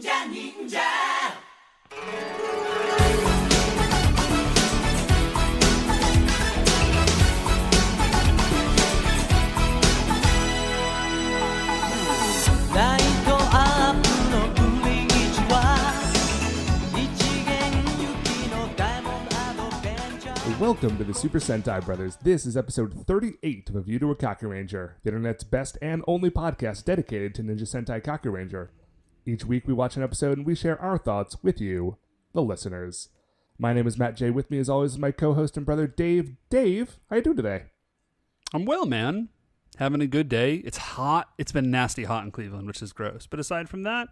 Welcome to the Super Sentai Brothers. This is episode 38 of A View to a Kakuranger, the internet's best and only podcast dedicated to Ninja Sentai Kakuranger. Each week we watch an episode and we share our thoughts with you, the listeners. My name is Matt J. With me as always is my co-host and brother Dave. Dave, how you doing today? I'm well, man. Having a good day. It's hot. It's been nasty hot in Cleveland, which is gross. But aside from that,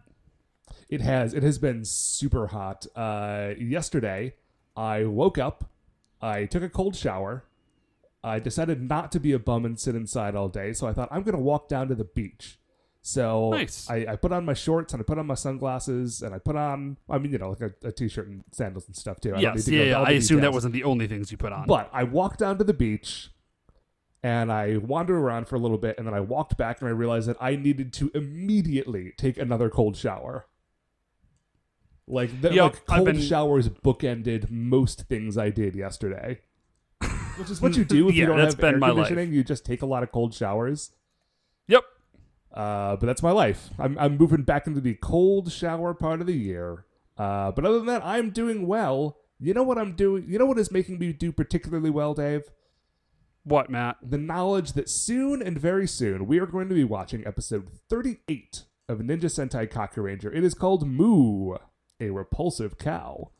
It has been super hot. Yesterday, I woke up, I took a cold shower, I decided not to be a bum and sit inside all day, so I thought I'm going to walk down to the beach. So nice. I put on my shorts and I put on my sunglasses and I put on, like a t-shirt and sandals and stuff too. Yes, I assume that wasn't the only things you put on. But I walked down to the beach and I wandered around for a little bit and then I walked back and I realized that I needed to immediately take another cold shower. Cold showers bookended most things I did yesterday. Which is what you do if you don't have air conditioning. You just take a lot of cold showers. Yep. But that's my life. I'm moving back into the cold shower part of the year. But other than that, I'm doing well. You know what I'm doing? You know what is making me do particularly well, Dave? What, Matt? The knowledge that soon and very soon we are going to be watching episode 38 of Ninja Sentai Kakuranger. It is called Mooo, a repulsive cow.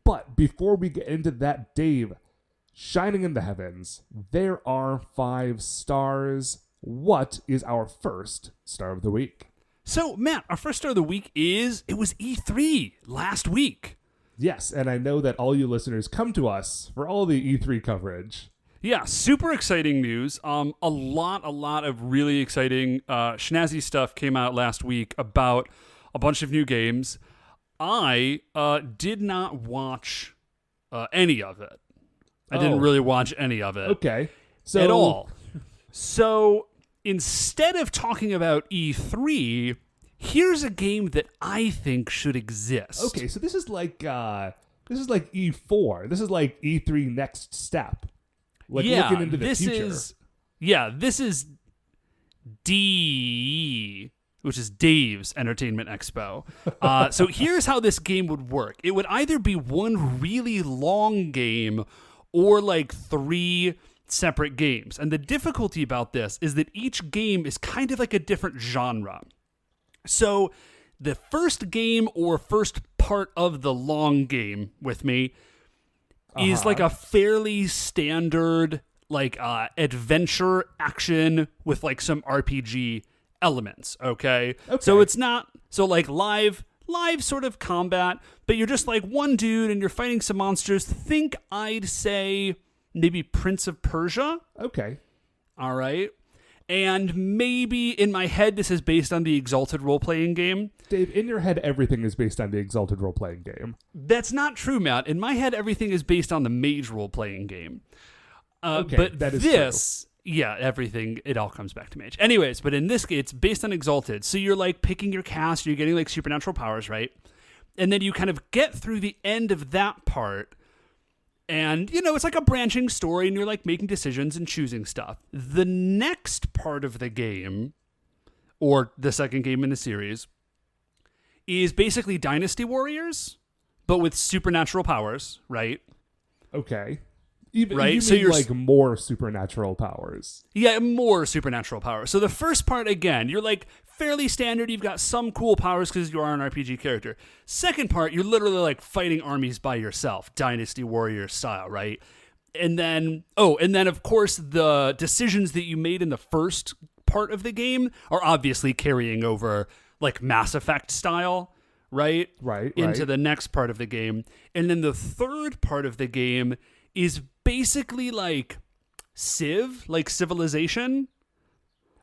But before we get into that, Dave, shining in the heavens, there are 5 stars. What is our first star of the week? So, Matt, our first star of the week it was E3 last week. Yes, and I know that all you listeners come to us for all the E3 coverage. Yeah, super exciting news. A lot of really exciting schnazzy stuff came out last week about a bunch of new games. I did not watch any of it. I didn't really watch any of it. Okay. At all. So instead of talking about E3, here's a game that I think should exist. Okay, so this is like E4. This is like E3 next step. Looking into the future. This is D, which is Dave's Entertainment Expo. So here's how this game would work. It would either be one really long game or like 3 separate games. And the difficulty about this is that each game is kind of like a different genre. So the first game or first part of the long game with me is like a fairly standard like adventure action with like some RPG elements, okay? So it's not like live sort of combat, but you're just like one dude and you're fighting some monsters. Think I'd say maybe Prince of Persia. Okay. All right. And maybe in my head this is based on the Exalted role-playing game. Dave, in your head everything is based on the Exalted role-playing game. That's not true, Matt. In my head everything is based on the Mage role-playing game. But that is true. Yeah, everything, it all comes back to Mage. Anyways, but in this game, it's based on Exalted. So you're like picking your cast, you're getting like supernatural powers, right? And then you kind of get through the end of that part, and, it's like a branching story, and you're like making decisions and choosing stuff. The next part of the game, or the second game in the series, is basically Dynasty Warriors, but with supernatural powers, right? Okay. You right? So you're like more supernatural powers. Yeah, more supernatural powers. So the first part, again, you're like fairly standard. You've got some cool powers because you are an RPG character. Second part, you're literally like fighting armies by yourself, Dynasty Warrior style, right? And then of course, the decisions that you made in the first part of the game are obviously carrying over like Mass Effect style, right? Right. Into the next part of the game. And then the third part of the game is basically like Civ, like Civilization.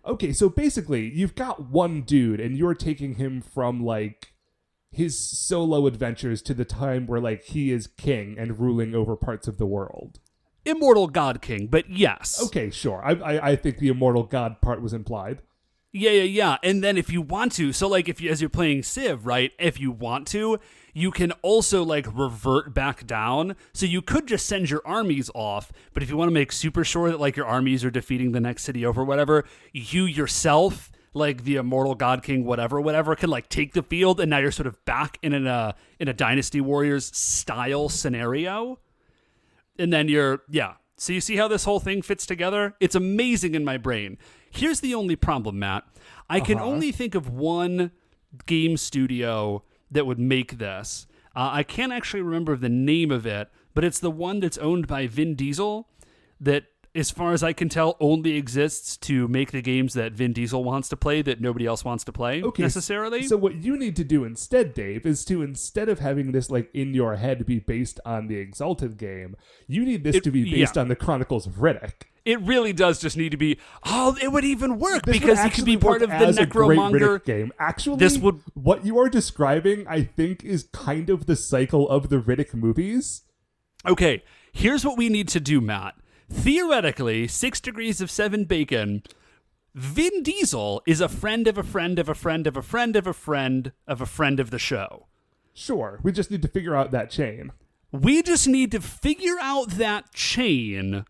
Okay, so basically, you've got one dude, and you're taking him from, like, his solo adventures to the time where, like, he is king and ruling over parts of the world. Immortal God King, but yes. Okay, sure. I think the immortal god part was implied. Yeah. And then if you want to, so like as you're playing Civ, right? If you want to, you can also like revert back down. So you could just send your armies off, but if you want to make super sure that like your armies are defeating the next city over, whatever, you yourself, like the immortal God King, whatever, can like take the field, and now you're sort of back in a Dynasty Warriors style scenario. And then so you see how this whole thing fits together? It's amazing in my brain. Here's the only problem, Matt. I can only think of one game studio that would make this. I can't actually remember the name of it, but it's the one that's owned by Vin Diesel that, as far as I can tell, only exists to make the games that Vin Diesel wants to play that nobody else wants to play necessarily. So what you need to do instead, Dave, is to, instead of having this like in your head be based on the Exalted game, you need this to be based on the Chronicles of Riddick. It really does just need to be. Oh, it would even work because it could be part of the Necromonger game. Actually, what you are describing, I think, is kind of the cycle of the Riddick movies. Okay, here's what we need to do, Matt. Theoretically, 6 degrees of 7 bacon. Vin Diesel is a friend of a friend of a friend of a friend of a friend of a friend of the show. Sure, we just need to figure out that chain. We just need to figure out that chain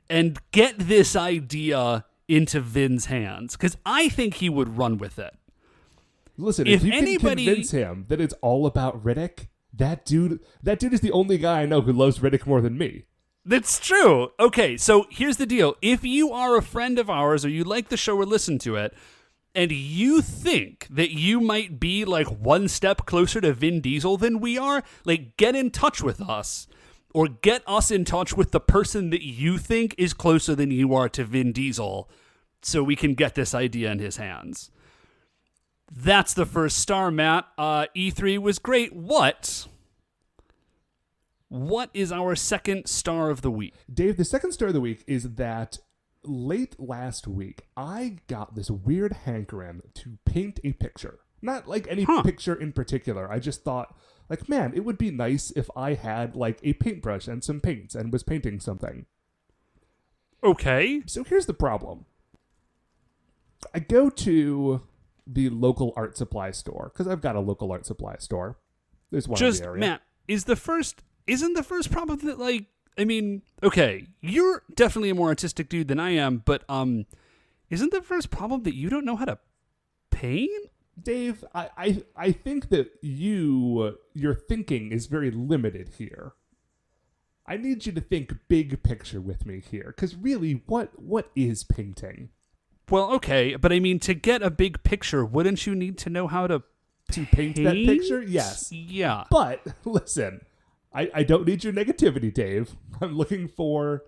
and get this idea into Vin's hands, because I think he would run with it. Listen, if you can convince him that it's all about Riddick, that dude is the only guy I know who loves Riddick more than me. That's true. Okay, so here's the deal. If you are a friend of ours or you like the show or listen to it, and you think that you might be like one step closer to Vin Diesel than we are, like get in touch with us. Or get us in touch with the person that you think is closer than you are to Vin Diesel so we can get this idea in his hands. That's the first star, Matt. E3 was great. What is our second star of the week? Dave, the second star of the week is that late last week, I got this weird hankering to paint a picture. Not like any picture in particular. I just thought, like, man, it would be nice if I had, like, a paintbrush and some paints and was painting something. Okay. So here's the problem. I go to the local art supply store, because I've got a local art supply store. There's one in the area. Matt, isn't the first problem that, like, I mean, okay, you're definitely a more artistic dude than I am, but, isn't the first problem that you don't know how to paint? Dave, I think that your thinking is very limited here. I need you to think big picture with me here, because really, what is painting? Well, okay, but I mean, to get a big picture, wouldn't you need to know how to paint that picture? Yes. Yeah. But listen, I don't need your negativity, Dave. I'm looking for.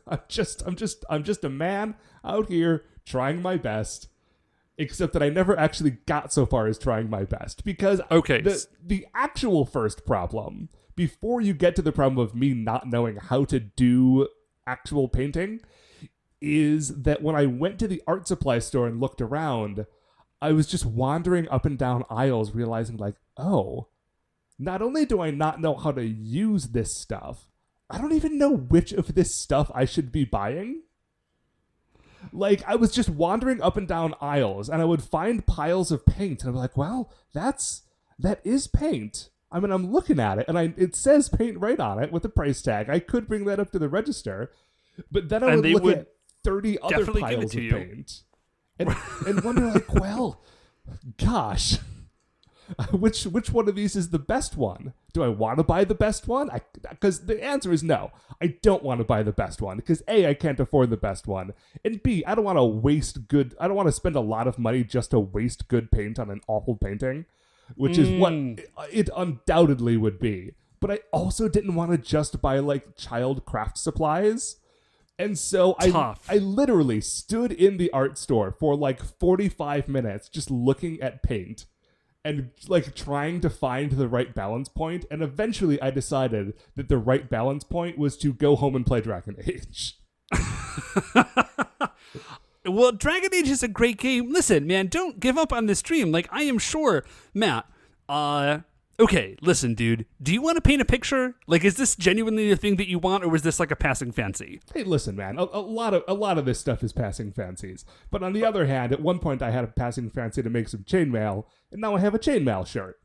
I'm just a man out here trying my best. Except that I never actually got so far as trying my best. Because the actual first problem, before you get to the problem of me not knowing how to do actual painting, is that when I went to the art supply store and looked around, I was just wandering up and down aisles realizing, like, oh, not only do I not know how to use this stuff, I don't even know which of this stuff I should be buying. Like, I was just wandering up and down aisles, and I would find piles of paint, and I'm like, well, that is paint. I mean, I'm looking at it, and it says paint right on it with a price tag. I could bring that up to the register, but then I would look at 30 other piles of paint and wonder, like, well, gosh, which one of these is the best one? Do I want to buy the best one? Because the answer is no. I don't want to buy the best one because A, I can't afford the best one, and B, I don't want to spend a lot of money just to waste good paint on an awful painting, which is what it undoubtedly would be. But I also didn't want to just buy like child craft supplies. And so I literally stood in the art store for like 45 minutes just looking at paint and like trying to find the right balance point, and eventually I decided that the right balance point was to go home and play Dragon Age. Well, Dragon Age is a great game. Listen, man, don't give up on this dream. Like, I am sure, Matt, Okay, listen, dude. Do you want to paint a picture? Like, is this genuinely the thing that you want, or was this like a passing fancy? Hey, listen, man. A lot of this stuff is passing fancies. But on the other hand, at one point I had a passing fancy to make some chainmail, and now I have a chainmail shirt.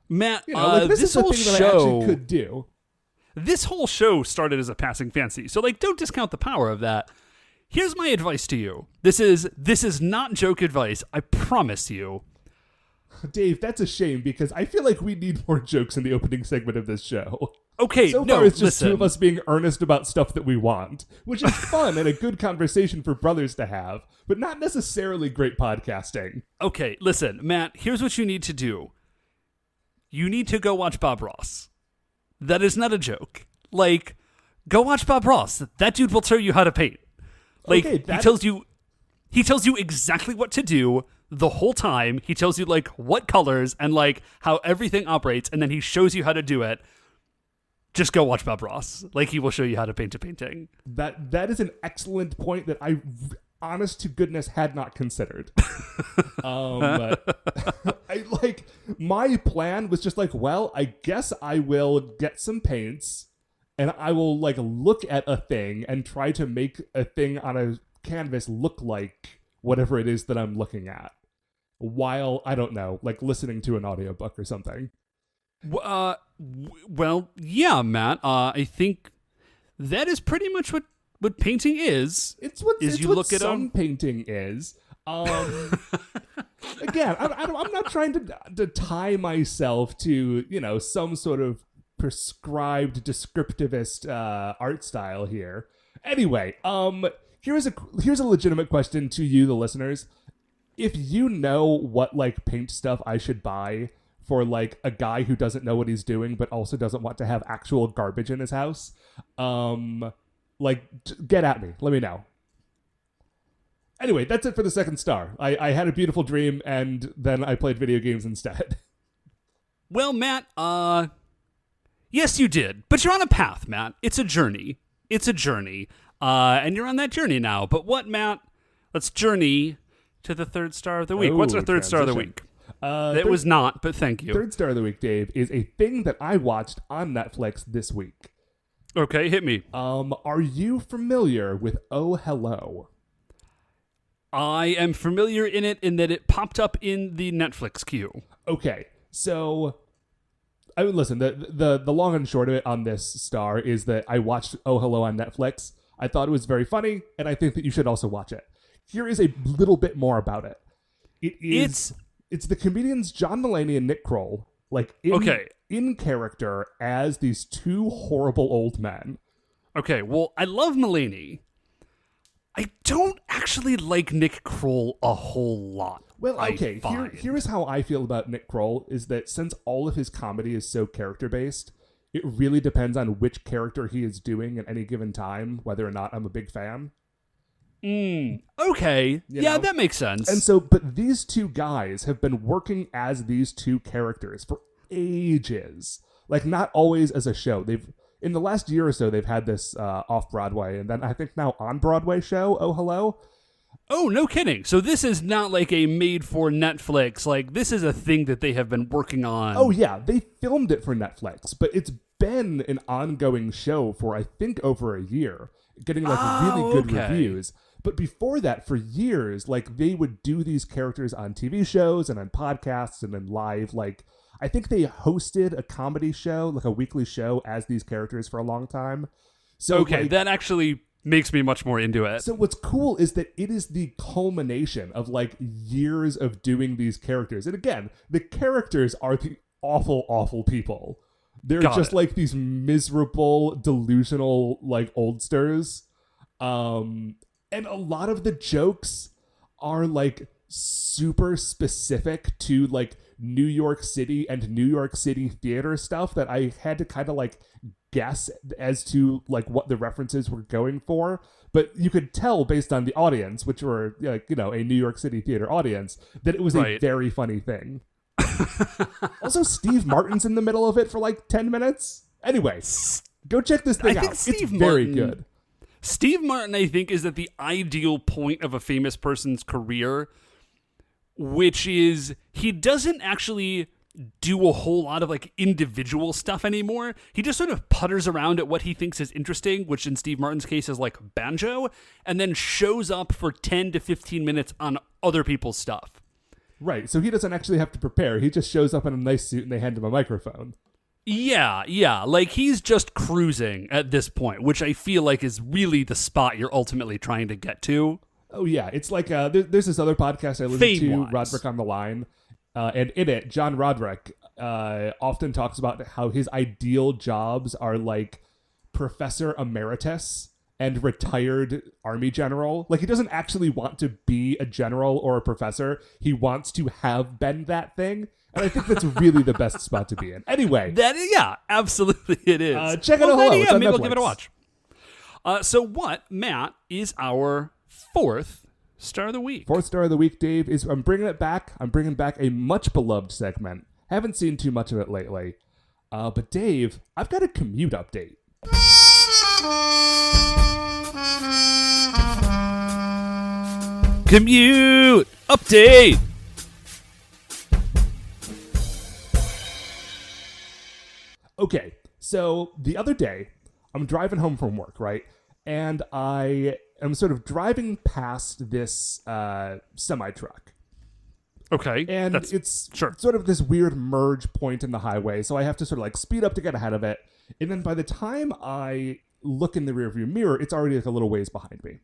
Matt, this is the thing that I actually could do. This whole show started as a passing fancy, so like, don't discount the power of that. Here's my advice to you. This is not joke advice. I promise you. Dave, that's a shame because I feel like we need more jokes in the opening segment of this show. Okay, so no, far it's just listen. two of us being earnest about stuff that we want, which is fun and a good conversation for brothers to have, but not necessarily great podcasting. Okay, listen, Matt, here's what you need to do. You need to go watch Bob Ross. That is not a joke. Like, go watch Bob Ross. That dude will show you how to paint. Like, okay, he tells you exactly what to do the whole time. He tells you like what colors and like how everything operates, and then he shows you how to do it. Just go watch Bob Ross. Like, he will show you how to paint a painting. That is an excellent point that I, honest to goodness, had not considered. My plan was just like, well, I guess I will get some paints and I will like look at a thing and try to make a thing on a canvas look like whatever it is that I'm looking at, while, I don't know, like listening to an audiobook or something. Well, yeah, Matt. I think that is pretty much what painting is. It's what look at some painting is. Again, I'm not trying to tie myself to some sort of prescribed descriptivist art style here. Anyway, here's a legitimate question to you, the listeners. If you know what like paint stuff I should buy for like a guy who doesn't know what he's doing but also doesn't want to have actual garbage in his house, get at me. Let me know. Anyway, that's it for the second star. I had a beautiful dream and then I played video games instead. Well, Matt, yes, you did. But you're on a path, Matt. It's a journey. And you're on that journey now. But what, Matt? Let's journey to the third star of the week. What's our third star of the week? It was not, but thank you. Third star of the week, Dave, is a thing that I watched on Netflix this week. Okay, hit me. Are you familiar with Oh Hello? I am familiar in that it popped up in the Netflix queue. Okay, so I mean, listen, the long and short of it on this star is that I watched Oh Hello on Netflix. I thought it was very funny, and I think that you should also watch it. Here is a little bit more about it. It's the comedians John Mulaney and Nick Kroll, like in character as these two horrible old men. Okay, well, I love Mulaney. I don't actually like Nick Kroll a whole lot. Well, okay, here is how I feel about Nick Kroll, is that since all of his comedy is so character-based, it really depends on which character he is doing at any given time, whether or not I'm a big fan. Okay. Yeah, that makes sense. And so, but these two guys have been working as these two characters for ages. Like, not always as a show. In the last year or so, they've had this off-Broadway, and then I think now on-Broadway show, Oh Hello. Oh, no kidding. So this is not like a made-for-Netflix. Like, this is a thing that they have been working on. Oh, yeah. They filmed it for Netflix, but it's been an ongoing show for, I think, over a year, getting, like, really good reviews. But before that, for years, like, they would do these characters on TV shows and on podcasts and then live, like, I think they hosted a comedy show, like a weekly show, as these characters for a long time. So, okay, that actually makes me much more into it. So what's cool is that it is the culmination of, like, years of doing these characters. And again, the characters are the awful, awful people. They're just like these miserable, delusional, like, oldsters. And a lot of the jokes are, like, super specific to, like, New York City and New York City theater stuff that I had to kind of, like, guess as to, like, what the references were going for. But you could tell based on the audience, which were, like, a New York City theater audience, that it was a very funny thing. Also, Steve Martin's in the middle of it for, like, 10 minutes. Anyway, go check this thing out. It's very good. Steve Martin, I think, is at the ideal point of a famous person's career, which is he doesn't actually do a whole lot of like individual stuff anymore. He just sort of putters around at what he thinks is interesting, which in Steve Martin's case is like banjo, and then shows up for 10 to 15 minutes on other people's stuff. Right, so he doesn't actually have to prepare. He just shows up in a nice suit and they hand him a microphone. Yeah. Like, he's just cruising at this point, which I feel like is really the spot you're ultimately trying to get to. Oh, yeah. It's like there's this other podcast I listen to, Roderick on the Line. And in it, John Roderick often talks about how his ideal jobs are like professor emeritus and retired army general. Like, he doesn't actually want to be a general or a professor. He wants to have been that thing. And I think that's really the best spot to be in. Anyway. Yeah, absolutely it is. Check it out. Maybe I'll give it a watch. So what, Matt, is our fourth star of the week? Fourth star of the week, Dave, is I'm bringing it back. I'm bringing back a much beloved segment. Haven't seen too much of it lately. But Dave, I've got a commute update. Commute update. Okay, so the other day, I'm driving home from work, right? And I am sort of driving past this semi-truck. Okay. And it's sort of this weird merge point in the highway, so I have to sort of like speed up to get ahead of it. And then by the time I look in the rearview mirror, it's already like a little ways behind me.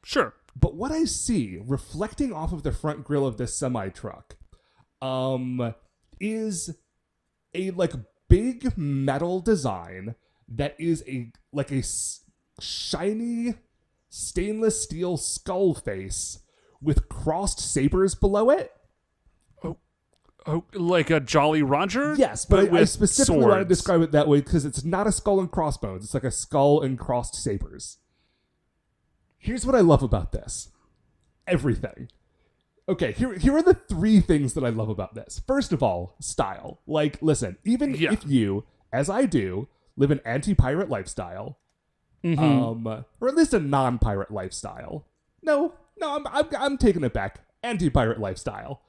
Sure. But what I see reflecting off of the front grille of this semi-truck is a like big metal design that is a shiny stainless steel skull face with crossed sabers below it. Oh, like a Jolly Roger? Yes, but I specifically want to swords. describe it that way because it's not a skull and crossbones. It's like a skull and crossed sabers. Here's what I love about this. Everything. Okay, here are the three things that I love about this. First of all, style. Like, listen, even if you, as I do, live an anti-pirate lifestyle, or at least a non-pirate lifestyle. No, I'm taking it back. Anti-pirate lifestyle.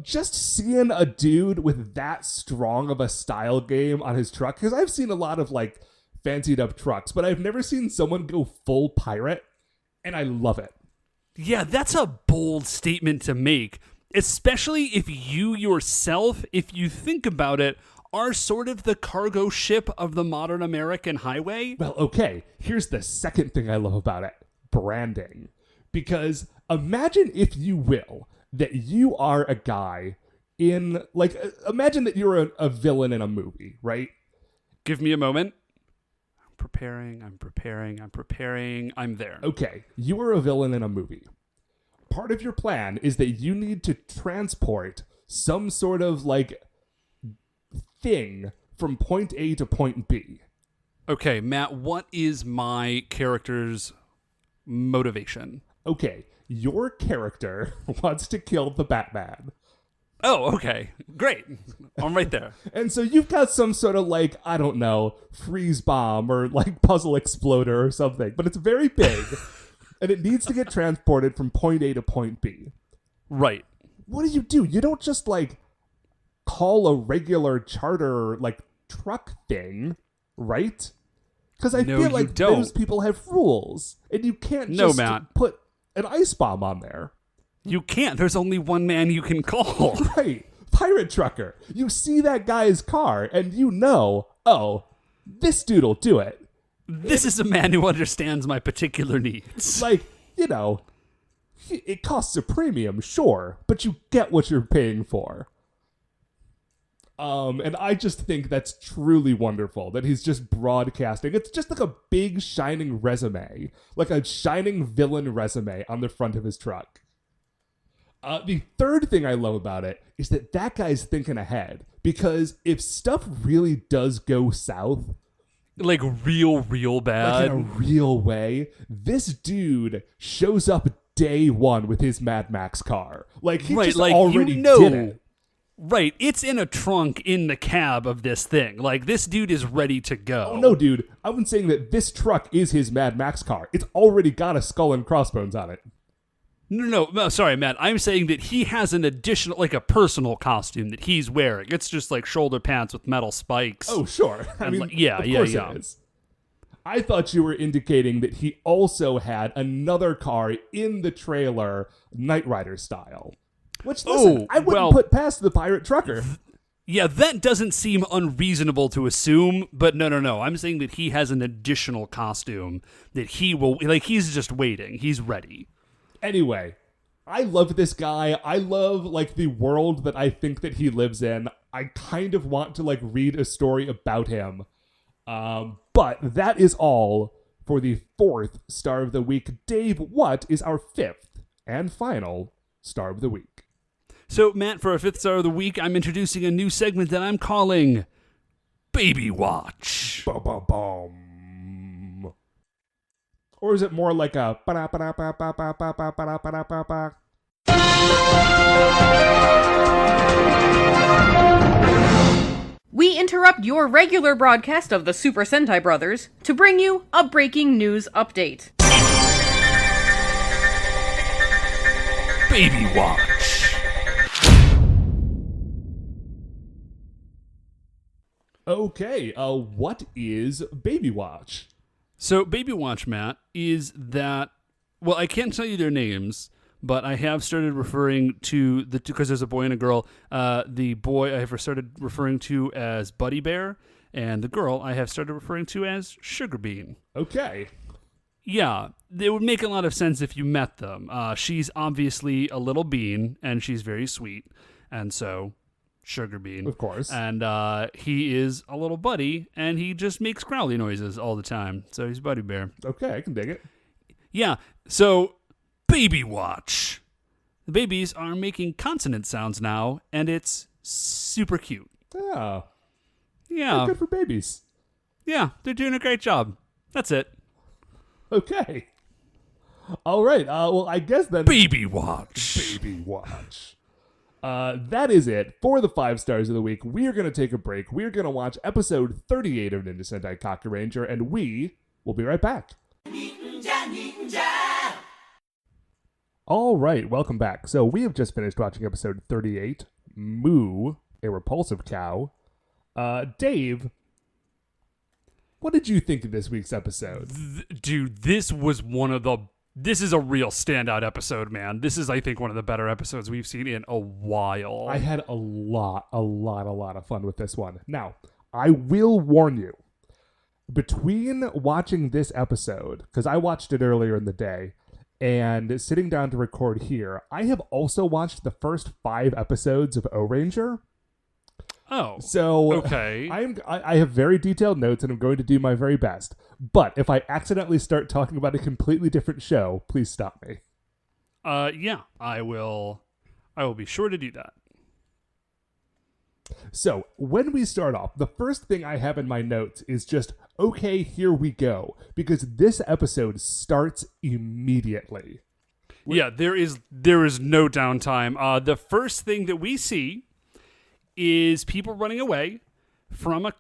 Just seeing a dude with that strong of a style game on his truck, because I've seen a lot of like fancied up trucks, but I've never seen someone go full pirate, and I love it. Yeah, that's a bold statement to make, especially if you yourself, if you think about it, are sort of the cargo ship of the modern American highway. Well, okay, here's the second thing I love about it. Branding. Because imagine, if you will, that you are a guy in, like, imagine that you're a villain in a movie, right? Give me a moment. I'm preparing. I'm there. Okay, you are a villain in a movie. Part of your plan is that you need to transport some sort of, like, thing from point A to point B. Okay, Matt, what is my character's motivation? Okay, your character wants to kill the Batman. Oh, okay. Great. I'm right there. And so you've got some sort of, like, I don't know, freeze bomb or, like, puzzle exploder or something. But it's very big, and it needs to get transported from point A to point B. Right. What do? You don't just, like, call a regular charter, like, truck thing, right? Because I feel like those people have rules, and you can't just put an ice bomb on there. You can't. There's only one man you can call. Right. Pirate trucker. You see that guy's car, and you know, oh, this dude'll do it. This is a man who understands my particular needs. Like, you know, it costs a premium, sure, but you get what you're paying for. And I just think that's truly wonderful that he's just broadcasting. It's just like a big shining resume, like a shining villain resume on the front of his truck. The third thing I love about it is that guy's thinking ahead, because if stuff really does go south, like real bad, like in a real way, this dude shows up day one with his Mad Max car. Like, he just already did it. Right, it's in a trunk in the cab of this thing. Like, this dude is ready to go. Oh, no, dude. I've been saying that this truck is his Mad Max car. It's already got a skull and crossbones on it. No, sorry, Matt. I'm saying that he has an additional, like a personal costume that he's wearing. It's just like shoulder pants with metal spikes. Oh, sure. I mean, of course it is. I thought you were indicating that he also had another car in the trailer, Knight Rider style. Which, listen, I wouldn't put past the pirate trucker. Yeah, that doesn't seem unreasonable to assume, but no. I'm saying that he has an additional costume that he will, like, he's just waiting. He's ready. Anyway, I love this guy. I love, like, the world that I think that he lives in. I kind of want to, like, read a story about him. But that is all for the 4th Star of the Week. Dave, what is our 5th and final Star of the Week? So, Matt, for our 5th Star of the Week, I'm introducing a new segment that I'm calling Baby Watch. Ba-ba-bum. Or is it more like a ba-da-ba-da-ba-ba-ba-ba-ba-ba-ba-ba-ba? We interrupt your regular broadcast of the Super Sentai Brothers to bring you a breaking news update. Baby Watch. Okay, what is Baby Watch? So, Baby Watch, Matt, is that, well, I can't tell you their names, but I have started referring to the two, because there's a boy and a girl. The boy I have started referring to as Buddy Bear, and the girl I have started referring to as Sugar Bean. Okay. Yeah, it would make a lot of sense if you met them. She's obviously a little bean, and she's very sweet, and so Sugar Bean. Of course. And he is a little buddy, and he just makes growly noises all the time, so he's Buddy Bear. Okay, I can dig it. Yeah, so Baby Watch. The babies are making consonant sounds now, and it's super cute. Yeah. Yeah. Good for babies. Yeah, they're doing a great job. That's it. Okay. All right. Well, I guess then... Baby Watch. Baby Watch. That is it for the 5 stars of the week. We're going to take a break. We're going to watch episode 38 of Ninja Sentai Kakuranger, and we will be right back. All right, welcome back. So we have just finished watching episode 38, Mooo, a Repulsive Cow. Dave, what did you think of this week's episode? Dude, this is a real standout episode, man. This is, I think, one of the better episodes we've seen in a while. I had a lot of fun with this one. Now, I will warn you, between watching this episode, because I watched it earlier in the day, and sitting down to record here, I have also watched the first 5 episodes of O-Ranger. Oh, so okay. I have very detailed notes, and I'm going to do my very best. But if I accidentally start talking about a completely different show, please stop me. Yeah, I will be sure to do that. So, when we start off, the first thing I have in my notes is just, okay, here we go. Because this episode starts immediately. Yeah, there is no downtime. The first thing that we see is people running away from a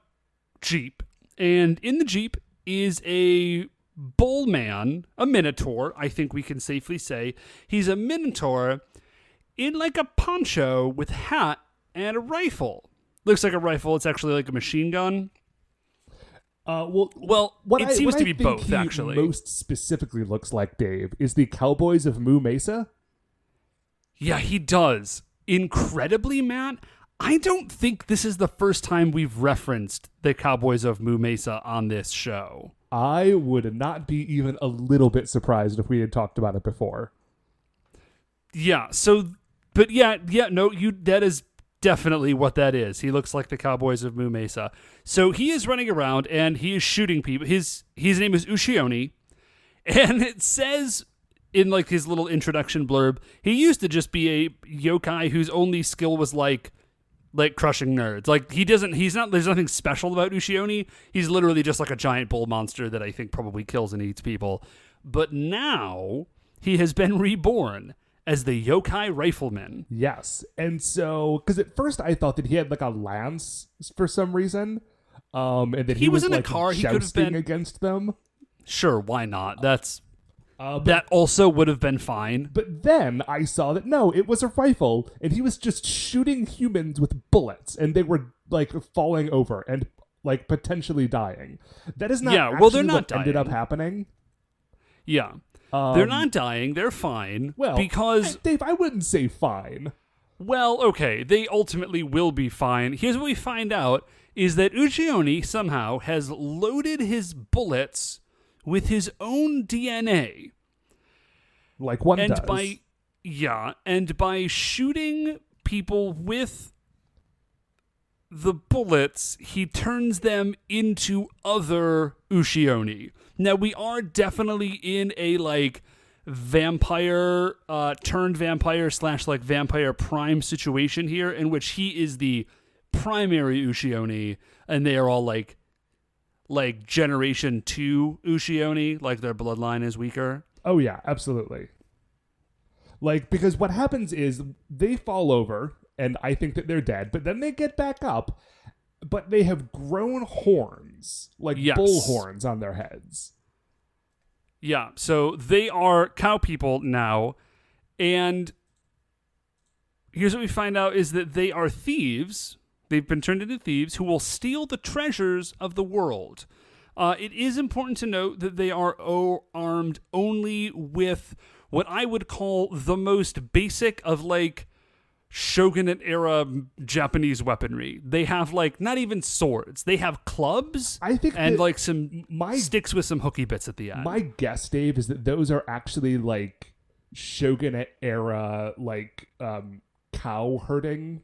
Jeep. And in the Jeep is a bull man, a minotaur, I think we can safely say. He's a minotaur in like a poncho with hat and a rifle. Looks like a rifle. It's actually like a machine gun. What it seems to be think both, he actually. Most specifically looks like, Dave, is the Cowboys of Moo Mesa. Yeah, he does. Incredibly, Matt, I don't think this is the first time we've referenced the Cowboys of Moo Mesa on this show. I would not be even a little bit surprised if we had talked about it before. Yeah, that is definitely what that is. He looks like the Cowboys of Moo Mesa. So he is running around and he is shooting people. His name is Ushioni, and it says in like his little introduction blurb, he used to just be a yokai whose only skill was like crushing nerds. Like there's nothing special about Ushioni. He's literally just like a giant bull monster that I think probably kills and eats people. But now he has been reborn as the yokai rifleman. Yes. And so, because at first I thought that he had like a lance for some reason. And that he was in like a car, he could have been against them. Sure, why not? That's that also would have been fine. But then I saw that, no, it was a rifle, and he was just shooting humans with bullets, and they were, like, falling over and, like, potentially dying. That is not they're not what ended dying. up happening. Yeah. They're not dying. They're fine. Well, because... Dave, I wouldn't say fine. Well, okay. They ultimately will be fine. Here's what we find out, is that Uchioni somehow has loaded his bullets with his own DNA. Like one does. And by shooting people with the bullets, he turns them into other Uchioni. Now, we are definitely in a, like, vampire, turned vampire / like vampire prime situation here, in which he is the primary Uchioni, and they are all, like generation 2 Uchioni, like their bloodline is weaker. Oh, yeah, absolutely. Like, because what happens is they fall over, and I think that they're dead, but then they get back up, but they have grown horns, like bull horns on their heads. Yeah, so they are cow people now, and here's what we find out is that they are thieves. They've been turned into thieves who will steal the treasures of the world. It is important to note that they are armed only with what I would call the most basic of, like, Shogunate-era Japanese weaponry. They have, like, not even swords. They have clubs and, like, some sticks with some hooky bits at the end. My guess, Dave, is that those are actually, like, Shogunate-era, like, cow herding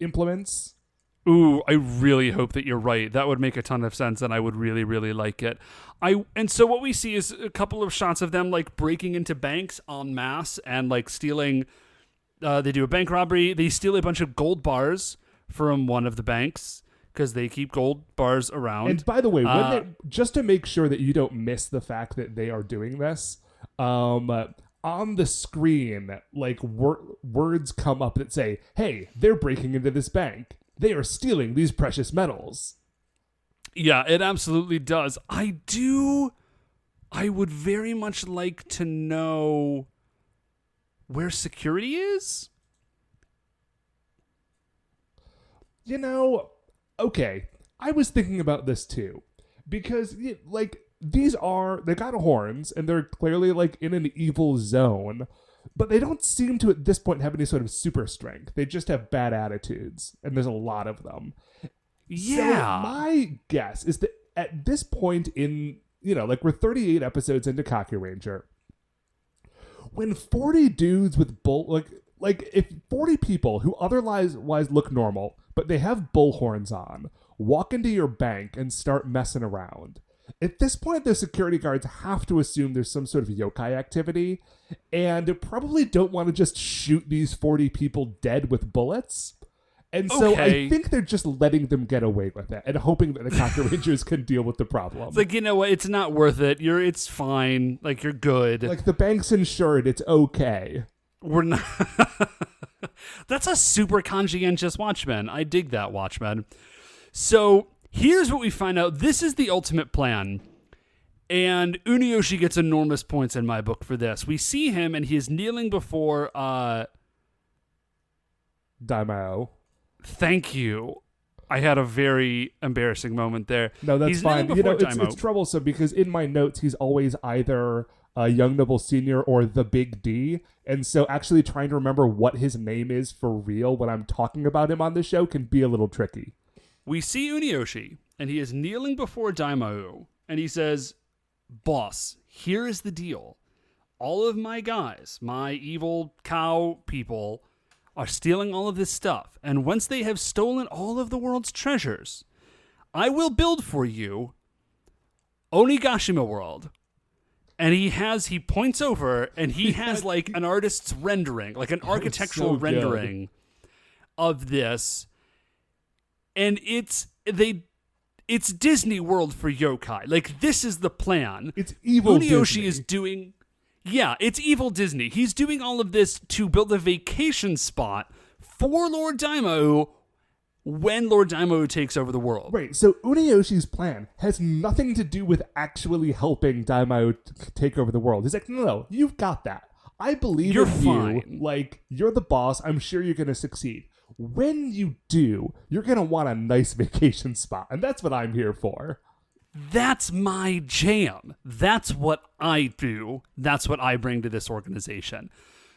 implements. Ooh, I really hope that you're right. That would make a ton of sense, and I would really, really like it. And so what we see is a couple of shots of them, like, breaking into banks en masse and, like, stealing. They do a bank robbery. They steal a bunch of gold bars from one of the banks because they keep gold bars around. And by the way, just to make sure that you don't miss the fact that they are doing this, on the screen, like, words come up that say, "Hey, they're breaking into this bank. They are stealing these precious metals." Yeah, it absolutely does. I would very much like to know where security is. You know, okay, I was thinking about this too. Because, like, they got horns, and they're clearly, like, in an evil zone. But they don't seem to, at this point, have any sort of super strength. They just have bad attitudes, and there's a lot of them. Yeah. So my guess is that at this point in, like, we're 38 episodes into Kakuranger, when 40 dudes with like if 40 people who otherwise look normal, but they have bull horns on, walk into your bank and start messing around, at this point, the security guards have to assume there's some sort of yokai activity, and probably don't want to just shoot these 40 people dead with bullets. And so I think they're just letting them get away with it and hoping that the Kakurangers can deal with the problem. It's like, you know what? It's not worth it. It's fine. Like, you're good. Like, the bank's insured. It's okay. We're not. That's a super conscientious Watchman. I dig that, Watchman. So here's what we find out. This is the ultimate plan. And Uniyoshi gets enormous points in my book for this. We see him, and he is kneeling before Daimao. Thank you. I had a very embarrassing moment there. No, that's he's fine. It's troublesome because in my notes, he's always either Young Noble Senior or the Big D. And so actually trying to remember what his name is for real when I'm talking about him on the show can be a little tricky. We see Uniyoshi, and he is kneeling before Daimao, and he says, "Boss, here is the deal. All of my guys, my evil cow people, are stealing all of this stuff, and once they have stolen all of the world's treasures, I will build for you Onigashima World." And he points over, and he has like an artist's rendering, like an architectural rendering of this, and it's Disney World for yokai. Like, this is the plan. It's evil Uniyoshi Disney. is doing. Yeah, it's evil Disney. He's doing all of this to build a vacation spot for Lord Daimao when Lord Daimyo takes over the world. Right, so Uniyoshi's plan has nothing to do with actually helping Daimyo take over the world. He's like, no, you've got that. I believe You're in fine. you. Like, you're the boss. I'm sure you're going to succeed. When you do, you're going to want a nice vacation spot. And that's what I'm here for. That's my jam. That's what I do. That's what I bring to this organization.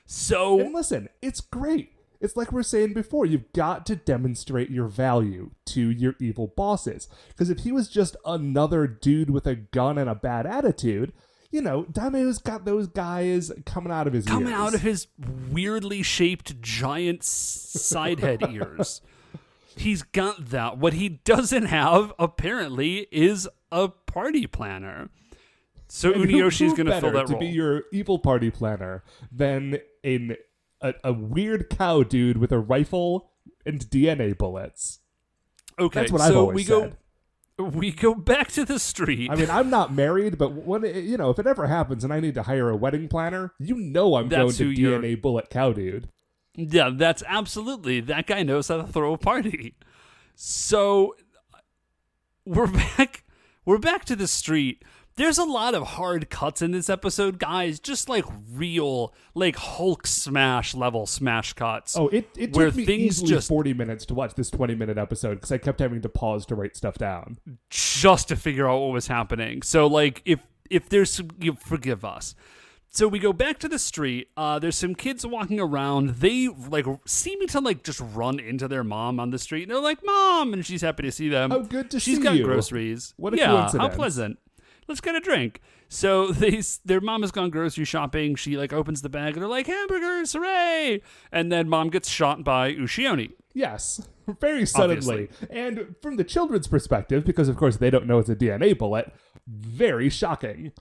So, And listen, it's great. It's like we were saying before, you've got to demonstrate your value to your evil bosses. Because if he was just another dude with a gun and a bad attitude, you know, Daimyo's got those guys coming out of his coming ears. out of his weirdly shaped giant side head ears. He's got that. What he doesn't have, apparently, is a party planner. So And Uniyoshi's who going to fill better that to role. be your evil party planner than a weird cow dude with a rifle and DNA bullets. Okay, That's what I've so always we said. we go back to the street. I mean, I'm not married, but when if it ever happens and I need to hire a wedding planner, I'm That's going to who you're- DNA bullet cow dude. Yeah, that's absolutely. That guy knows how to throw a party. So we're back to the street. There's a lot of hard cuts in this episode, guys. Just like real, like Hulk smash level smash cuts. Oh, it where took me things easily just 40 minutes to watch this 20-minute episode because I kept having to pause to write stuff down. just to figure out what was happening. So like if there's some, you forgive us. So we go back to the street. There's some kids walking around. They like seeming to like just run into their mom on the street. And they're like, "Mom," and she's happy to see them. Oh, good to She's see got you. groceries. What a yeah, coincidence. how pleasant. Let's get a drink. So their mom has gone grocery shopping. She like opens the bag and they're like, "Hamburgers, hooray!" And then mom gets shot by Ushioni. Yes, very suddenly. And from the children's perspective, because of course they don't know it's a DNA bullet, very shocking.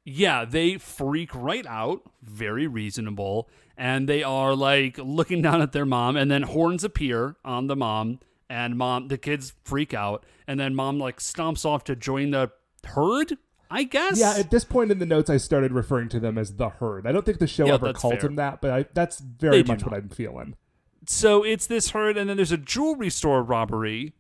Yeah, they freak right out. Very reasonable. And they are like looking down at their mom, and then horns appear on the mom, and the kids freak out, and then mom like stomps off to join the herd, I guess. Yeah, at this point in the notes, I started referring to them as the herd. I don't think the show Yeah, ever that's called fair. him that, but that's very They do much what not. I'm feeling. So it's this herd, and then there's a jewelry store robbery,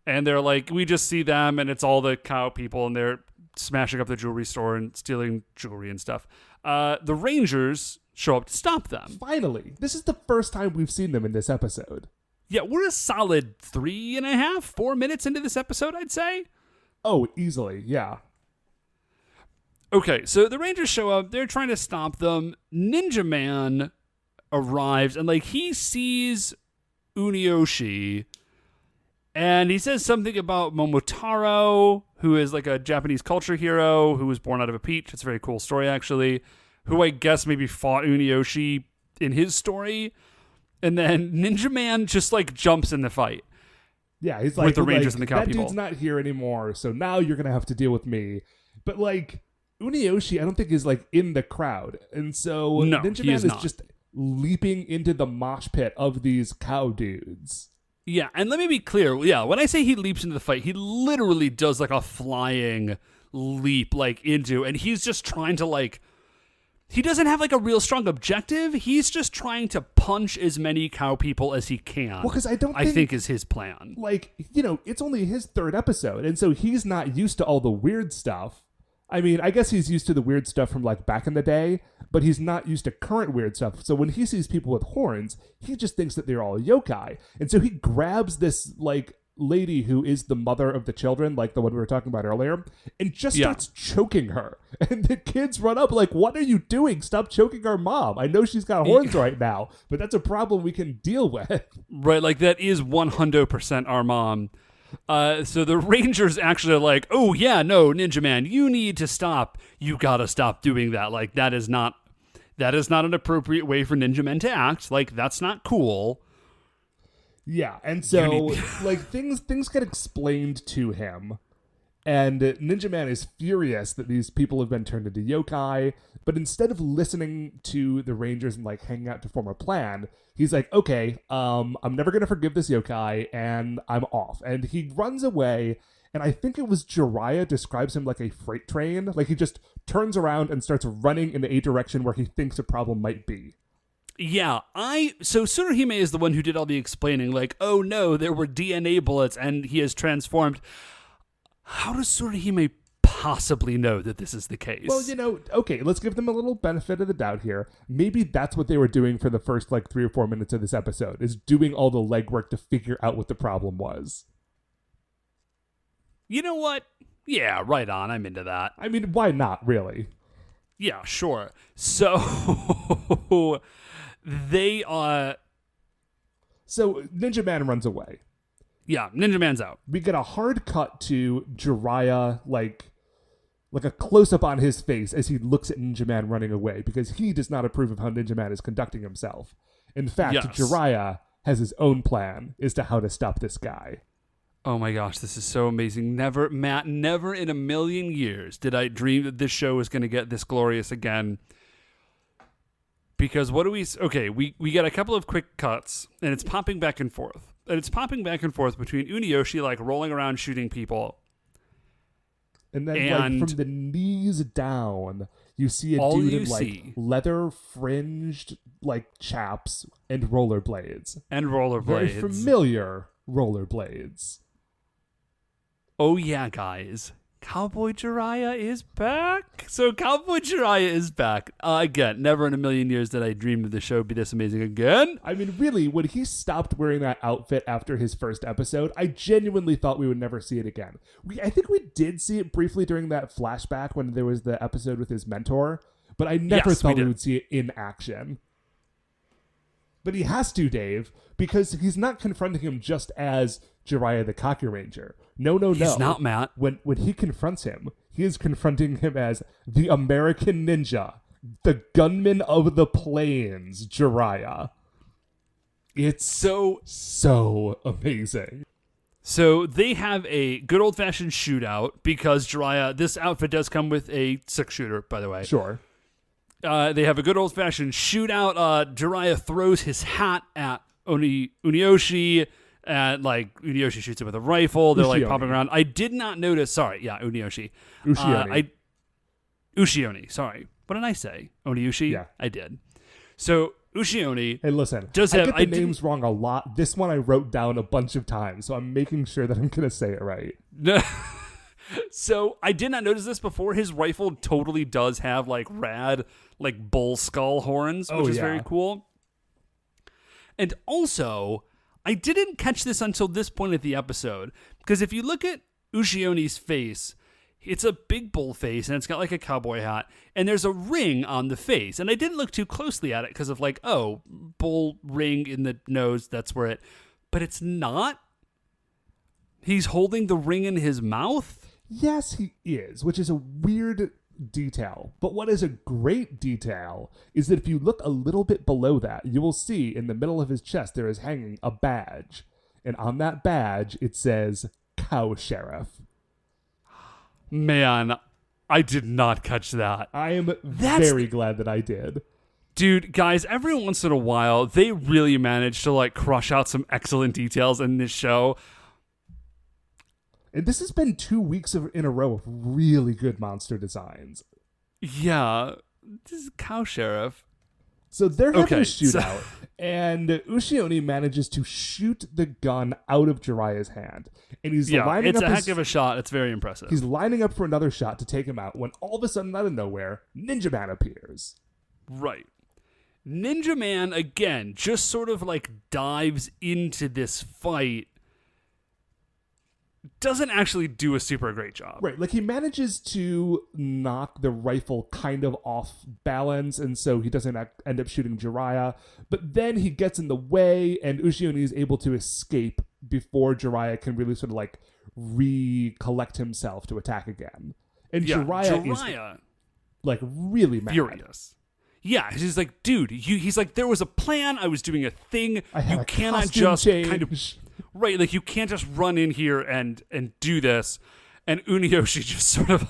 and they're like, we just see them, and it's all the cow people, and they're smashing up the jewelry store and stealing jewelry and stuff. The Rangers show up to stop them. Finally, this is the first time we've seen them in this episode. Yeah, we're a solid 3.5, 4 minutes into this episode, I'd say. Oh, easily, yeah. Okay, so the Rangers show up. They're trying to stop them. Ninja Man arrives, and like he sees Uniyoshi, and he says something about Momotaro, who is like a Japanese culture hero who was born out of a peach. It's a very cool story, actually. Who I guess maybe fought Uniyoshi in his story, and then Ninja Man just like jumps in the fight. Yeah, he's like, With the Rangers and the cow that people. dude's not here anymore, so now you're going to have to deal with me. But, like, Uniyoshi, I don't think is, like, in the crowd. And so No, Ninja he Man is is not. just leaping into the mosh pit of these cow dudes. Yeah, and let me be clear. Yeah, when I say he leaps into the fight, he literally does like a flying leap like into, and he's just trying to like, he doesn't have like a real strong objective. He's just trying to punch as many cow people as he can. Well, because I think is his plan. like, it's only his third episode, and so he's not used to all the weird stuff. I mean, I guess he's used to the weird stuff from, like, back in the day, but he's not used to current weird stuff. So when he sees people with horns, he just thinks that they're all yokai. And so he grabs this, like, lady who is the mother of the children, like the one we were talking about earlier, and just starts choking her. And the kids run up like, "What are you doing? Stop choking our mom. I know she's got horns right now, but that's a problem we can deal with." Right, like that is 100% our mom. So the Rangers actually are like, "Oh yeah, no, Ninja Man, you need to stop. You gotta stop doing that. Like that is not an appropriate way for Ninja Men to act. Like that's not cool." Yeah, and so like things get explained to him, and Ninja Man is furious that these people have been turned into yokai. But instead of listening to the Rangers and like hanging out to form a plan, he's like, "Okay, I'm never gonna forgive this yokai, and I'm off." And he runs away. And I think it was Jiraiya describes him like a freight train. Like he just turns around and starts running in a direction where he thinks a problem might be. Yeah, so Tsuruhime is the one who did all the explaining, like, oh no, there were DNA bullets and he has transformed. How does Tsuruhime possibly know that this is the case? Well, okay, let's give them a little benefit of the doubt here. Maybe that's what they were doing for the first, 3 or 4 minutes of this episode, is doing all the legwork to figure out what the problem was. You know what? Yeah, right on. I'm into that. I mean, why not, really? Yeah, sure. So, they are... So, Ninja Man runs away. Yeah, Ninja Man's out. We get a hard cut to Jiraiya, like a close-up on his face as he looks at Ninja Man running away, because he does not approve of how Ninja Man is conducting himself. In fact, Yes. Jiraiya has his own plan as to how to stop this guy. Oh my gosh, this is so amazing. Never in a million years did I dream that this show was going to get this glorious again. Because we get a couple of quick cuts, and it's popping back and forth. And it's popping back and forth between Uniyoshi, rolling around shooting people. And then, from the knees down, you see a dude in, leather-fringed, chaps and rollerblades. Very familiar rollerblades. Oh yeah, guys. Cowboy Jiraiya is back. So Cowboy Jiraiya is back. Again, never in a million years did I dream that the show would be this amazing again. I mean, really, when he stopped wearing that outfit after his first episode, I genuinely thought we would never see it again. I think we did see it briefly during that flashback when there was the episode with his mentor, but I never thought we would see it in action. But he has to, Dave, because he's not confronting him just as Jiraiya the Kakuranger. No. He's not, Matt. When he confronts him, he is confronting him as the American Ninja, the gunman of the plains, Jiraiya. It's so amazing. So they have a good old-fashioned shootout because Jiraiya, this outfit does come with a 6-shooter, by the way. Sure. They have a good old-fashioned shootout. Jiraiya throws his hat at Uniyoshi, and Uniyoshi shoots him with a rifle. They're popping around. I did not notice. Sorry, yeah, Uniyoshi. Ushioni. Sorry, what did I say? Oniushi. Yeah, I did. So Ushioni. Hey, listen. I get the names wrong a lot. This one I wrote down a bunch of times, so I'm making sure that I'm gonna say it right. So I did not notice this before. His rifle totally does have rad bull skull horns, which is very cool. And also, I didn't catch this until this point of the episode, because if you look at Ushioni's face, it's a big bull face, and it's got a cowboy hat, and there's a ring on the face. And I didn't look too closely at it because of bull ring in the nose, that's where it... But it's not. He's holding the ring in his mouth? Yes, he is, which is a weird detail. But what is a great detail is that if you look a little bit below that, you will see in the middle of his chest there is hanging a badge. And on that badge, it says Cow Sheriff. Man, I did not catch that. I am very glad that I did. Dude, guys, every once in a while, they really manage to crush out some excellent details in this show. And this has been 2 weeks in a row of really good monster designs. Yeah, this is Cow Sheriff. So they're having a shootout, and Ushioni manages to shoot the gun out of Jiraiya's hand. And he's lining up. It's a heck of a shot. It's very impressive. He's lining up for another shot to take him out when all of a sudden, out of nowhere, Ninja Man appears. Right. Ninja Man, again, just sort of dives into this fight. Doesn't actually do a super great job. Right, he manages to knock the rifle kind of off balance, and so he doesn't end up shooting Jiraiya. But then he gets in the way, and Ushioni is able to escape before Jiraiya can really sort of recollect himself to attack again. And Jiraiya is really mad. Furious. Yeah, he's dude, he's there was a plan. I was doing a thing. You cannot just change. Kind of... Right, you can't just run in here and do this. And Uniyoshi just sort of